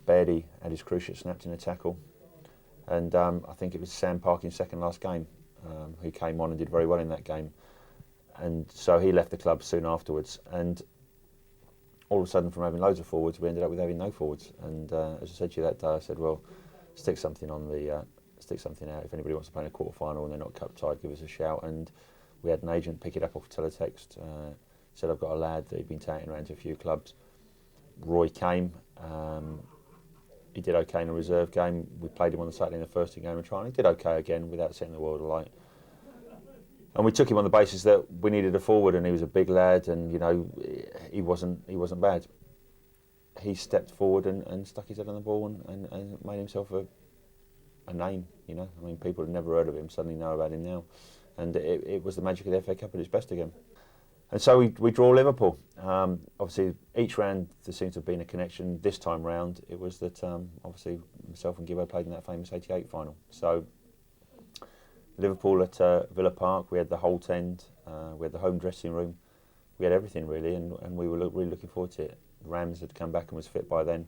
Bairdy had his cruciate snapped in a tackle, and I think it was Sam Parkin's second last game, who came on and did very well in that game, and so he left the club soon afterwards. And all of a sudden, from having loads of forwards, we ended up with having no forwards. And as I said to you that day, I said, "Well, stick something out. If anybody wants to play in a quarter-final and they're not cup tied, give us a shout." And we had an agent pick it up off teletext. Said, "I've got a lad that he'd been touting around to a few clubs." Roy came. He did okay in a reserve game. We played him on the Saturday in the first game of trial. He did okay again without setting the world alight. And we took him on the basis that we needed a forward, and he was a big lad, and he wasn't bad. He stepped forward and stuck his head on the ball and made himself a name. I mean, people had never heard of him, suddenly know about him now, and it was the magic of the FA Cup at its best again. And so we draw Liverpool. Obviously, each round there seems to have been a connection. This time round, it was that obviously myself and Gibbo played in that famous '88 final. So Liverpool at Villa Park, we had the Holt End, we had the home dressing room, we had everything really, and we were really looking forward to it. Rams had come back and was fit by then,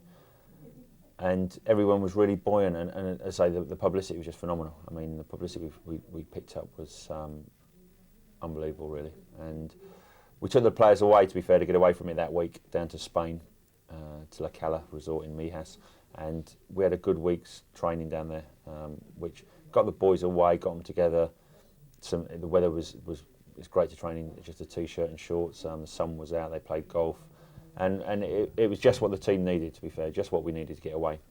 and everyone was really buoyant. And as I say, the publicity was just phenomenal. I mean, the publicity we picked up was unbelievable, really. And we took the players away, to be fair, to get away from it that week, down to Spain, to La Cala resort in Mijas, and we had a good week's training down there, which got the boys away, got them together. The weather was great to train in just a t-shirt and shorts. The sun was out, they played golf, and it was just what the team needed, to be fair, just what we needed to get away.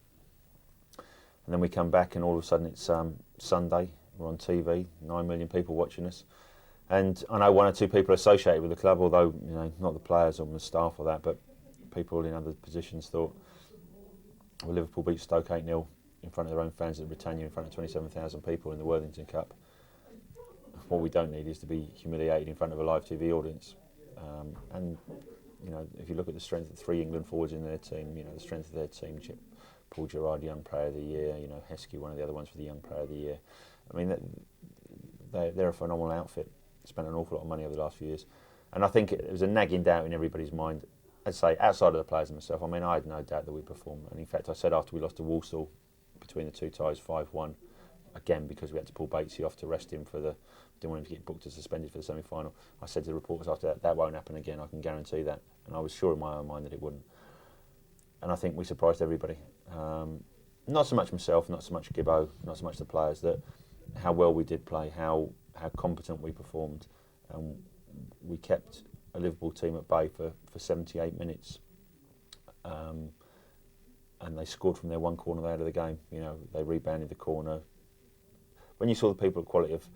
And then we come back, and all of a sudden it's Sunday, we're on TV, 9 million people watching us. And I know 1 or 2 people associated with the club, although not the players or the staff or that, but people in other positions thought, well, Liverpool beat Stoke 8-0 in front of their own fans at Britannia, in front of 27,000 people in the Worthington Cup. What we don't need is to be humiliated in front of a live TV audience. And if you look at the strength of 3 England forwards in their team, the strength of their team, Paul Gerrard, Young Player of the Year, Heskey, one of the other ones for the Young Player of the Year. I mean, they're a phenomenal outfit. Spent an awful lot of money over the last few years, and I think there was a nagging doubt in everybody's mind. I'd say outside of the players and myself, I mean, I had no doubt that we'd perform. And in fact, I said after we lost to Walsall between the 2 ties, 5-1, again because we had to pull Batesy off to rest him didn't want him to get booked or suspended for the semi-final. I said to the reporters after that won't happen again. I can guarantee that, and I was sure in my own mind that it wouldn't. And I think we surprised everybody. Not so much myself, not so much Gibbo, not so much the players. That how well we did play, how competent we performed, and we kept a Liverpool team at bay for 78 minutes, and they scored from their one corner they had of the game. They rebounded the corner. When you saw the people of quality of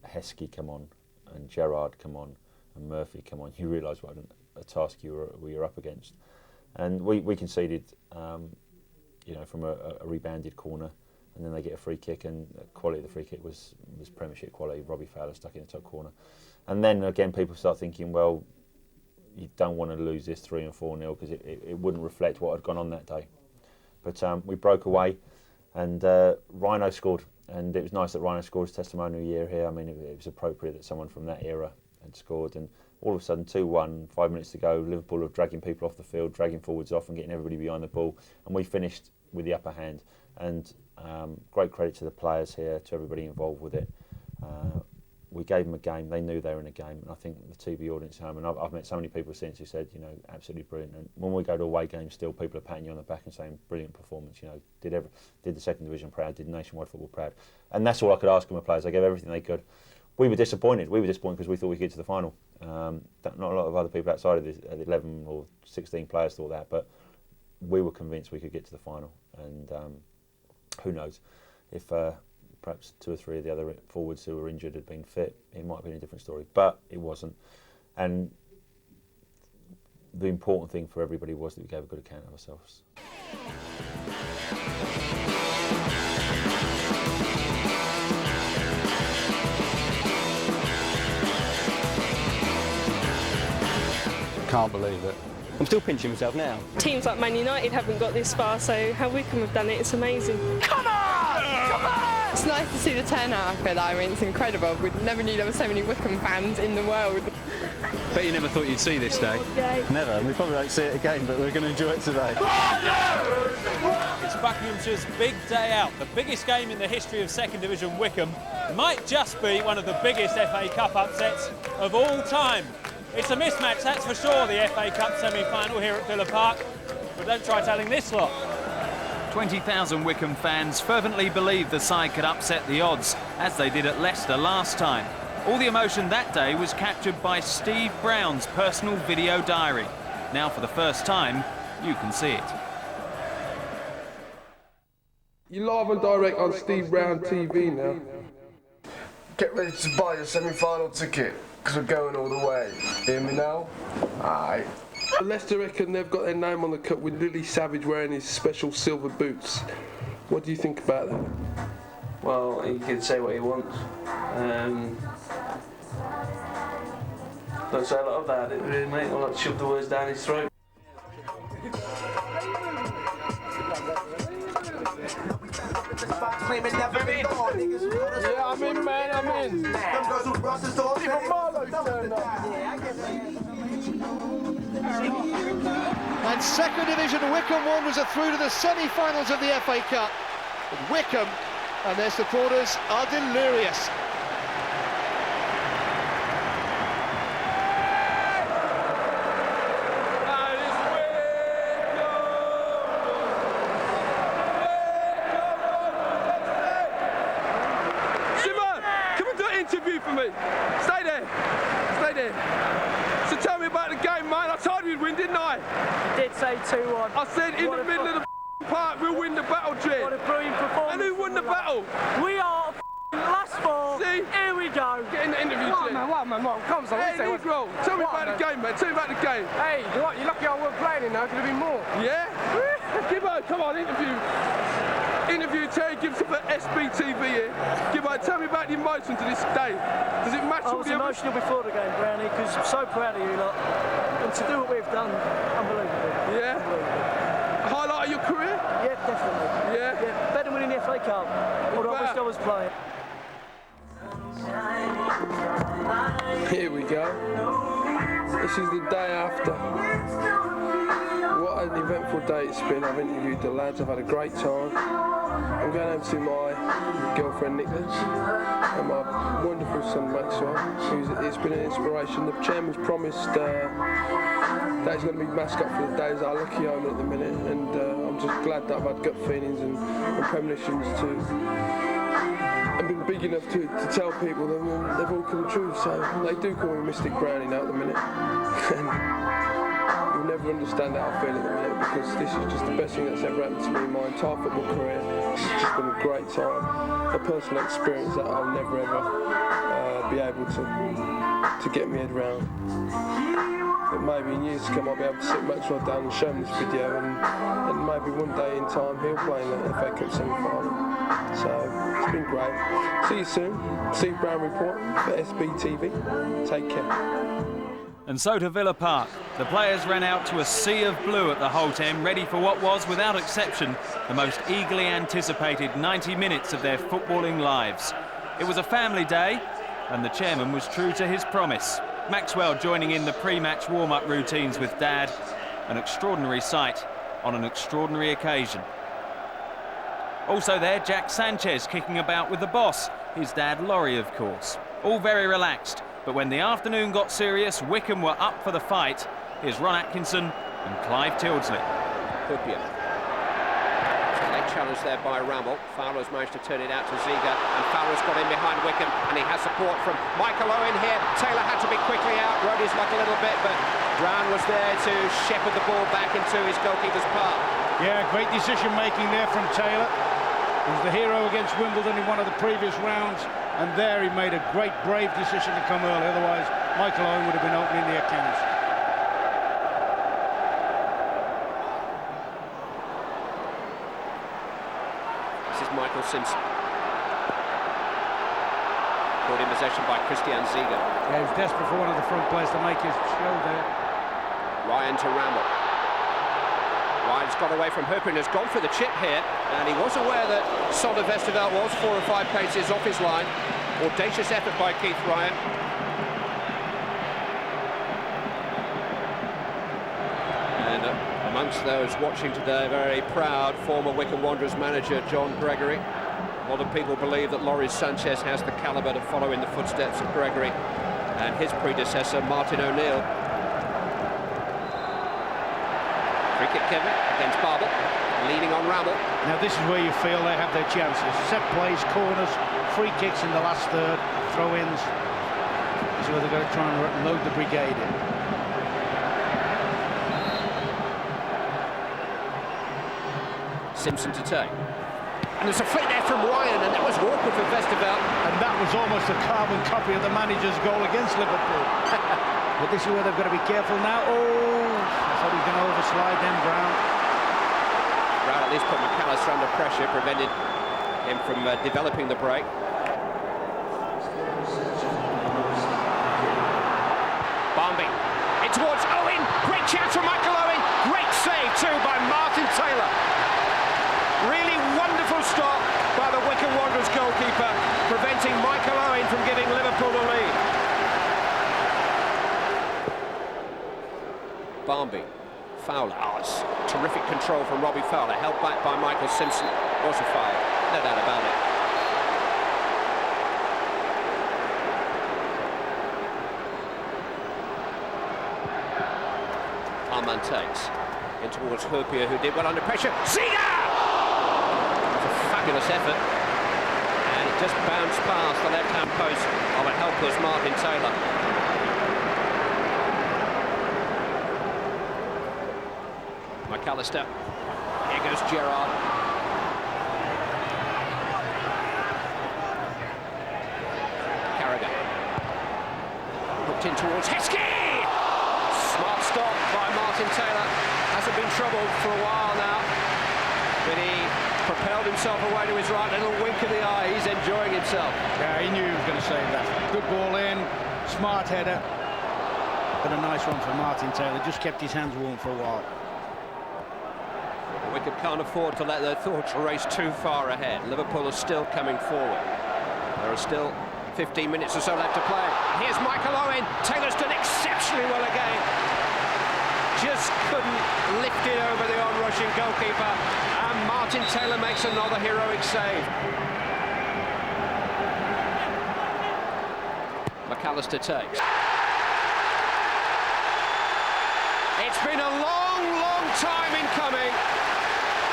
Heskey come on, and Gerrard come on, and Murphy come on, you realise what a task you were up against. And we conceded, from a rebounded corner. And then they get a free kick, and the quality of the free kick was Premiership quality. Robbie Fowler stuck in the top corner. And then again, people start thinking, well, you don't want to lose this 3 and 4-0 because it wouldn't reflect what had gone on that day. But we broke away, and Rhino scored. And it was nice that Rhino scored his testimonial year here. I mean, it was appropriate that someone from that era had scored, and all of a sudden 2-1, 5 minutes to go, Liverpool are dragging people off the field, dragging forwards off and getting everybody behind the ball, and we finished with the upper hand. And great credit to the players here, to everybody involved with it. We gave them a game, they knew they were in a game, and I think the TV audience at home, and I've met so many people since who said, you know, absolutely brilliant. And when we go to away games still, people are patting you on the back and saying, brilliant performance, you know, did the second division proud, did nationwide football proud. And that's all I could ask of my players. They gave everything they could. We were disappointed. Because we thought we could get to the final. Not a lot of other people outside of the 11 or 16 players thought that, but we were convinced we could get to the final. And who knows, if perhaps 2 or 3 of the other forwards who were injured had been fit, it might have been a different story, but it wasn't. And the important thing for everybody was that we gave a good account of ourselves. Can't believe it. I'm still pinching myself now. Teams like Man United haven't got this far, so how Wycombe have done it, it's amazing. Come on! Come on! It's nice to see the turnout after that. I mean, it's incredible. We never knew there were so many Wycombe fans in the world. Bet you never thought you'd see this day. Never, and we probably won't see it again, but we're going to enjoy it today. It's Buckinghamshire's big day out. The biggest game in the history of Second Division Wycombe might just be one of the biggest FA Cup upsets of all time. It's a mismatch, that's for sure, the FA Cup Semi-Final here at Villa Park. But don't try telling this lot. 20,000 Wycombe fans fervently believed the side could upset the odds, as they did at Leicester last time. All the emotion that day was captured by Steve Brown's personal video diary. Now, for the first time, you can see it. You're live and direct on Steve Brown TV now. Get ready to buy your semi-final ticket, because we're going all the way. Hear me now? Aye. Leicester reckon they've got their name on the cup with Lily Savage wearing his special silver boots. What do you think about that? Well, he can say what he wants. Don't say a lot about it, really, mate. I'll like shove the words down his throat. Yeah, I'm in, man, I'm in. Even Marlowe's turned up. And second division Wycombe Wanderers are through to the semi-finals of the FA Cup. And Wycombe and their supporters are delirious. Interview for me. Stay there. Stay there. So tell me about the game, mate. I told you we'd win, didn't I? You did say 2-1. I said in the middle of the park we'll win the battle, Jed. What a brilliant performance. And who won the battle? We are last four. See? Here we go. Get in the interview, Jed. What, man? Come on. Hey, Negro, tell me about the game, man. Tell me about the game. Hey, you're lucky I wasn't playing in now. Could have been more. Yeah? Gibbo, come on, interview Terry Gibson for SBTV here. Gibbo, tell me about the emotions of this day. Does it match all the I was emotional before the game, Brownie, because I'm so proud of you lot. And to do what we've done, unbelievable. Yeah? Unbelievable. Highlight of your career? Yeah, definitely. Yeah? Better than winning the FA Cup. Although I wish I was playing. Here we go. This is the day after. What an eventful day it's been. I've interviewed the lads, I've had a great time. I'm going home to my girlfriend Nicholas and my wonderful son Maxwell, it's been an inspiration. The chairman's promised that he's going to be mascot for the days at our lucky home at the minute, and I'm just glad that I've had gut feelings and premonitions and been big enough to tell people that they've all come true. So they do call me Mystic Brownie now at the minute. You'll never understand how I feel at the minute, because this is just the best thing that's ever happened to me in my entire football career. It's just been a great time, a personal experience that I'll never ever be able to get my head round. But maybe in years to come I'll be able to sit Maxwell down and show him this video, and maybe one day in time he'll play in the FA Cup Semi-Final. So it's been great. See you soon. Steve Brown report for SBTV. Take care. And so to Villa Park. The players ran out to a sea of blue at the Holt End, ready for what was, without exception, the most eagerly anticipated 90 minutes of their footballing lives. It was a family day, and the chairman was true to his promise. Maxwell joining in the pre-match warm-up routines with Dad. An extraordinary sight on an extraordinary occasion. Also there, Jack Sanchez kicking about with the boss, his dad Lawrie, of course. All very relaxed, but when the afternoon got serious, Wycombe were up for the fight. Here's Ron Atkinson and Clive Tildesley. Hoopier. Late challenge there by Rammell. Fowler's managed to turn it out to Ziga, and Fowler's got in behind Wycombe, and he has support from Michael Owen here. Taylor had to be quickly out, rode his luck a little bit, but Brown was there to shepherd the ball back into his goalkeeper's path. Yeah, great decision making there from Taylor. He was the hero against Wimbledon in one of the previous rounds, and there he made a great, brave decision to come early. Otherwise, Michael Owen would have been opening the accounts. This is Michael Simpson. Caught in possession by Christian Ziga. Yeah, he was desperate for one of the front players to make his show there. Ryan to Rammell. Ryan's got away from Hooper and has gone for the chip here, and he was aware that Solder Vestergaard was 4 or 5 paces off his line. Audacious effort by Keith Ryan. And amongst those watching today, very proud former Wycombe Wanderers manager John Gregory. A lot of people believe that Lawrie Sanchez has the calibre to follow in the footsteps of Gregory and his predecessor Martin O'Neill. Free kick, Kevin, against Barber, leaning on Rammell. Now this is where you feel they have their chances. Set plays, corners, free kicks in the last third, throw-ins. This is where they've got to try and load the brigade in. Simpson to take. And there's a flick there from Ryan, and that was awkward for Vestergaard. And that was almost a carbon copy of the manager's goal against Liverpool. But this is where they've got to be careful now. Oh, I thought he was going to overslide then, Brown. Brown at least put McAllister under pressure, prevented him from developing the break. Barmby, in towards Owen. Great chance for Michael Owen. Great save too by Martin Taylor. Really wonderful stop by the Wycombe Wanderers goalkeeper, preventing Michael Owen from giving Liverpool a lead. Barmby, Fowler. Oh, it's terrific control from Robbie Fowler, held back by Michael Simpson. Was a foul, no doubt about it. Armand takes in towards Hoopier, who did well under pressure. Ziga! It's a fabulous effort, and it just bounced past the left-hand post of a helpless Martin Taylor. McAllister, here goes Gerrard. Carragher, hooked in towards Heskey! Smart stop by Martin Taylor. Hasn't been troubled for a while now, but he propelled himself away to his right, a little wink of the eye. He's enjoying himself. Yeah, he knew he was going to save that. Good ball in, smart header, but a nice one for Martin Taylor. Just kept his hands warm for a while. Wycombe can't afford to let their thoughts race too far ahead. Liverpool are still coming forward. There are still 15 minutes or so left to play. Here's Michael Owen. Taylor's done exceptionally well again. Just couldn't lift it over the on-rushing goalkeeper. And Martin Taylor makes another heroic save. McAllister takes. It's been a long, long time in coming,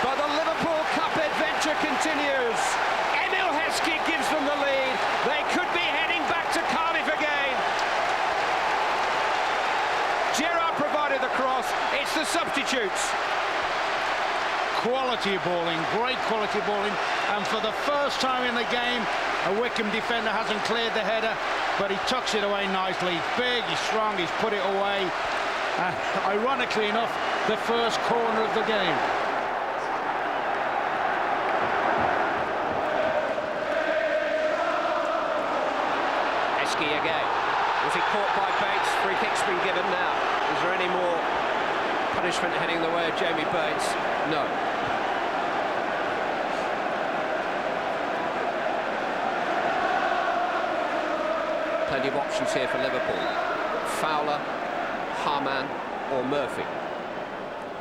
but the Liverpool Cup adventure continues. Emil Heskey gives them the lead. They could be heading back to Cardiff again. Gerrard provided the cross. It's the substitutes. Quality balling, great quality balling, and for the first time in the game, a Wycombe defender hasn't cleared the header, but he tucks it away nicely. Big, he's strong, he's put it away. Ironically enough, the first corner of the game. Heskey again. Was he caught by Bates? Free kick's been given now. Is there any more punishment heading the way of Jamie Bates? No. Plenty of options here for Liverpool. Fowler, Harman or Murphy.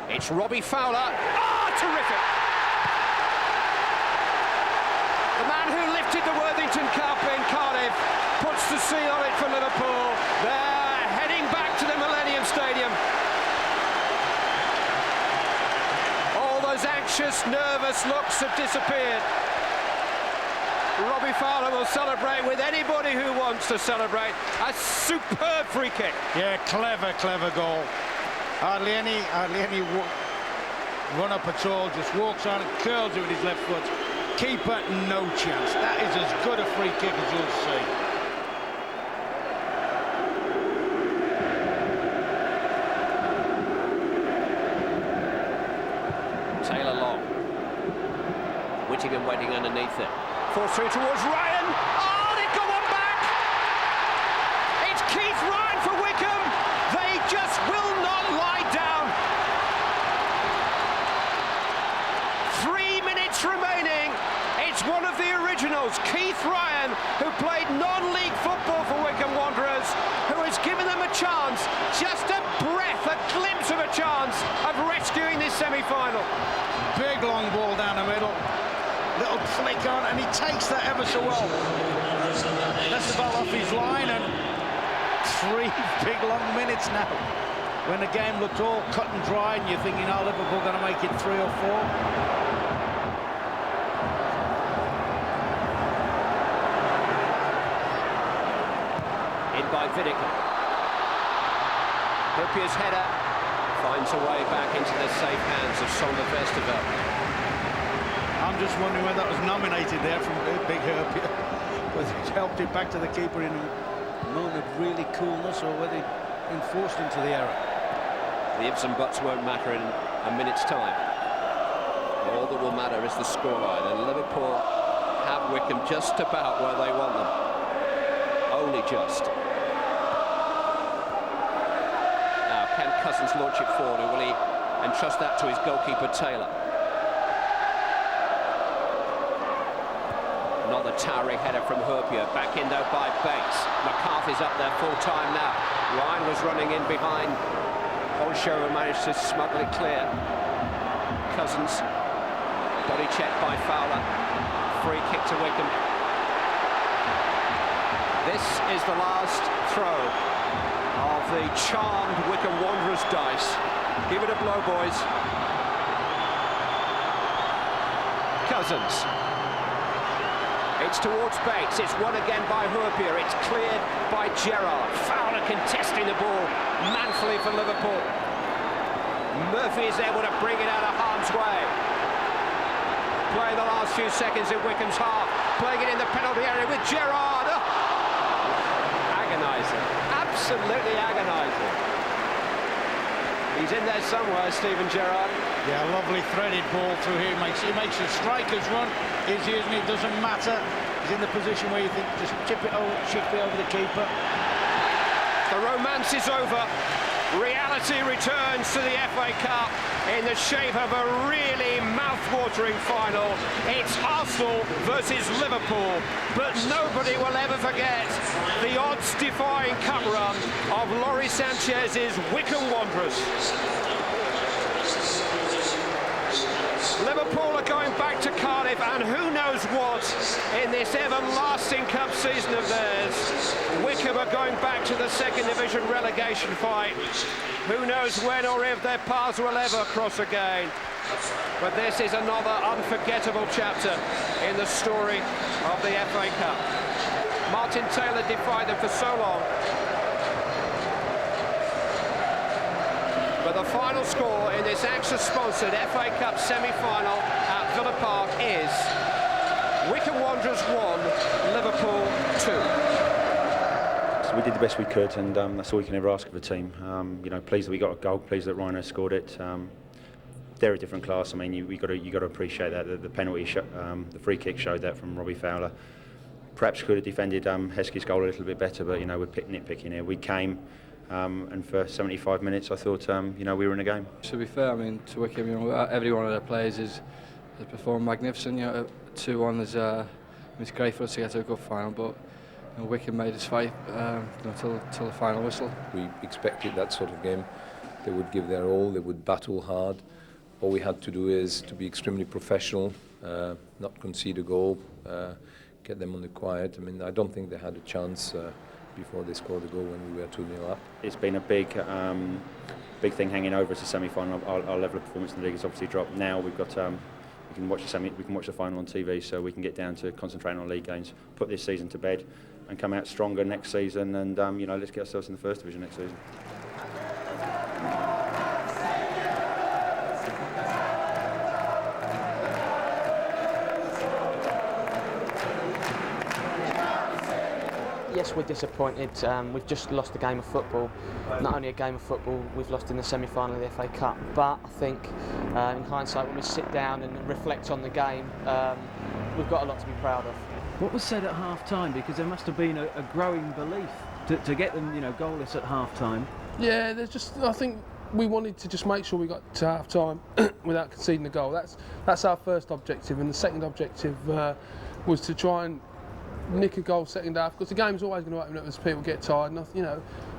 It's Robbie Fowler. Ah, terrific! The man who lifted the Worthington Cup in Cardiff puts the seal on it for Liverpool. They're heading back to the Millennium Stadium. All those anxious, nervous looks have disappeared. Robbie Fowler will celebrate with anybody who wants to celebrate. A superb free kick. Yeah, clever goal. Hardly any run up at all. Just walks on and curls it with his left foot. Keeper, no chance. That is as good a free kick as you'll see. Taylor long. Whittingham waiting underneath it. Forced through towards Ryan. Oh, they've got one back. It's Keith Ryan for Wycombe. They just will not lie down. 3 minutes remaining. It's one of the originals, Keith Ryan, who played non-league football for Wycombe Wanderers, who has given them a chance, just a breath, a glimpse of a chance of rescuing this semi-final. Big long ball down the middle. Little flick on, and he takes that ever so well. That's the ball off his line, and 3 big long minutes now. When the game looked all cut and dry, and you're thinking, oh, Liverpool going to make it 3 or 4. By Vidica. Hopier's header finds a way back into the safe hands of Sander Vesterveld. I'm just wondering whether that was nominated there from Big Hopier, whether it helped it back to the keeper in a moment of really coolness, or whether it enforced him to the error. The ifs and buts won't matter in a minute's time. All that will matter is the scoreline, and Liverpool have Wycombe just about where they want them. Only just. Can Cousins launch it forward, or will he entrust that to his goalkeeper Taylor? Another towering header from Hopier, back in though by Bates. McCarthy's up there full time now. Ryan was running in behind. Holshow managed to smuggle it clear. Cousins, body checked by Fowler. Free kick to Wycombe. This is the last throw of the charmed Wycombe Wanderers dice. Give it a blow, boys. Cousins. It's towards Bates. It's won again by Hopier. It's cleared by Gerrard. Fowler contesting the ball manfully for Liverpool. Murphy is able to bring it out of harm's way. Playing the last few seconds in Wycombe's half. Playing it in the penalty area with Gerrard. Agonising. Absolutely agonising. He's in there somewhere, Steven Gerrard. Yeah, lovely threaded ball through here. He makes the strikers run. Is he, isn't he? It doesn't matter. He's in the position where you think just chip it over the keeper. The romance is over. Reality returns to the FA Cup in the shape of a really mouth-watering final. It's Arsenal versus Liverpool, but nobody will ever forget the odds-defying cup run of Lawrie Sanchez's Wycombe Wanderers. Liverpool are going back to Cardiff, and who knows what in this everlasting cup season of theirs. Wycombe are going back to the second division relegation fight. Who knows when or if their paths will ever cross again. But this is another unforgettable chapter in the story of the FA Cup. Martin Taylor defied them for so long. But the final score in this AXA-sponsored FA Cup semi-final at Villa Park is Wycombe Wanderers 1, Liverpool 2. So we did the best we could, and that's all you can ever ask of a team. You know, pleased that we got a goal, pleased that Rhino scored it. They're a different class. I mean, you got to appreciate that. The penalty, the free kick showed that from Robbie Fowler. Perhaps could have defended Heskey's goal a little bit better, but you know, we're nitpicking here. We came. And for 75 minutes, I thought, you know, we were in a game. To be fair, I mean, to Wycombe, you know, every one of their players has performed magnificent. You know, 2-1 is it's great for us to get to a cup final, but Wycombe made us fight till the final whistle. We expected that sort of game. They would give their all, they would battle hard. All we had to do is to be extremely professional, not concede a goal, get them on the quiet. I mean, I don't think they had a chance before they scored a goal when we were 2-0 up. It's been a big thing hanging over us, a semi-final. Our level of performance in the league has obviously dropped. Now we've got we can watch the final on TV, so we can get down to concentrating on league games, put this season to bed, and come out stronger next season. And let's get ourselves in the First Division next season. Yes, we're disappointed. We've just lost a game of football. Not only a game of football, we've lost in the semi-final of the FA Cup. But I think, in hindsight, when we sit down and reflect on the game, we've got a lot to be proud of. What was said at half-time? Because there must have been a growing belief to get them, goalless at half-time. Yeah, I think we wanted to just make sure we got to half-time without conceding a goal. That's our first objective, and the second objective was to try and nick a goal second half, because the game's always going to open up as people get tired. And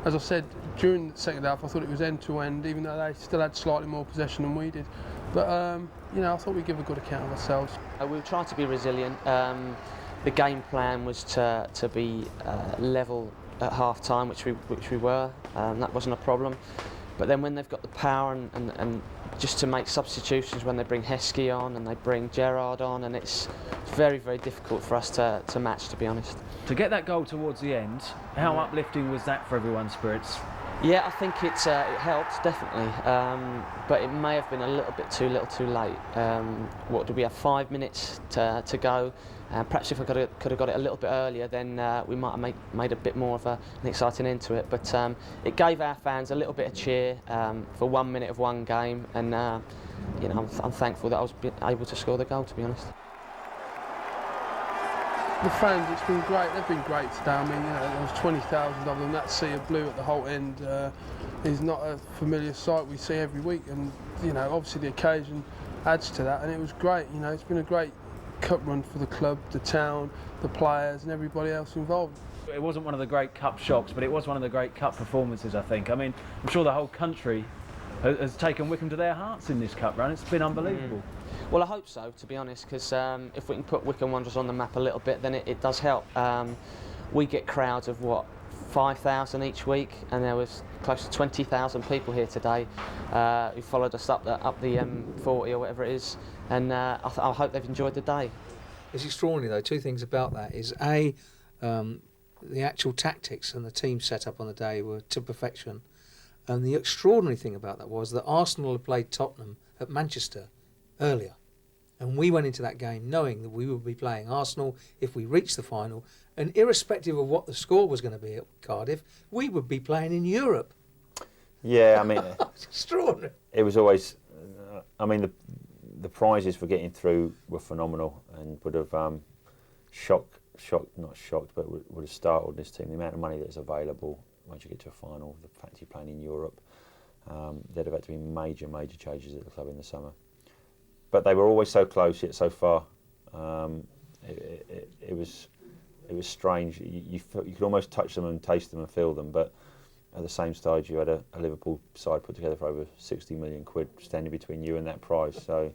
as I said, during the second half, I thought it was end-to-end, even though they still had slightly more possession than we did. But I thought we'd give a good account of ourselves. We were trying to be resilient. The game plan was to be level at half-time, which we were. That wasn't a problem. But then when they've got the power and just to make substitutions, when they bring Heskey on and they bring Gerrard on, and it's very, very difficult for us to match, to be honest. To get that goal towards the end, how uplifting was that for everyone's spirits? Yeah, I think it helped, definitely. But it may have been a little bit too little too late. What did we have, 5 minutes to go? Perhaps if I could have got it a little bit earlier, then we might have made a bit more of an exciting end to it. But it gave our fans a little bit of cheer for 1 minute of one game, and I'm thankful that I was able to score the goal, to be honest. The fans, it's been great. They've been great today. I mean, there was 20,000 of them. That sea of blue at the whole end is not a familiar sight we see every week, and obviously the occasion adds to that. And it was great. It's been a great cup run for the club, the town, the players, and everybody else involved. It wasn't one of the great cup shocks, but it was one of the great cup performances, I think. I mean, I'm sure the whole country has taken Wycombe to their hearts in this cup run. It's been unbelievable. Well, I hope so, to be honest, because if we can put Wycombe Wanderers on the map a little bit, then it does help. We get crowds of, 5,000 each week, and there was close to 20,000 people here today who followed us up the M40 or whatever it is, and I hope they've enjoyed the day. It's extraordinary, though. Two things about that is, the actual tactics and the team set up on the day were to perfection, and the extraordinary thing about that was that Arsenal had played Tottenham at Manchester earlier, and we went into that game knowing that we would be playing Arsenal if we reached the final, and irrespective of what the score was going to be at Cardiff, we would be playing in Europe. Yeah, I mean, it's extraordinary. It was always, the prizes for getting through were phenomenal, and would have not shocked, but would have startled this team. The amount of money that's available once you get to a final, the fact you're playing in Europe, there'd have had to be major changes at the club in the summer. But they were always so close yet so far. It was strange. You could almost touch them and taste them and feel them. But at the same stage, you had a Liverpool side put together for over 60 million quid standing between you and that prize. So,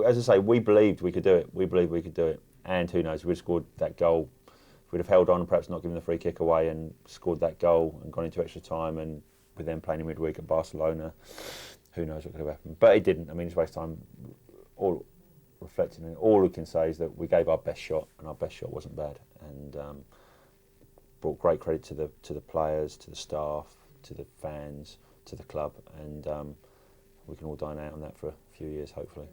as I say, we believed we could do it. We believed we could do it. And who knows, we'd scored that goal. If we'd have held on and perhaps not given the free kick away and scored that goal and gone into extra time, and with them playing in midweek at Barcelona, who knows what could have happened. But it didn't. I mean, it's waste time. All reflecting on it, all we can say is that we gave our best shot, and our best shot wasn't bad, and brought great credit to the players, to the staff, to the fans, to the club, and we can all dine out on that for a few years, hopefully.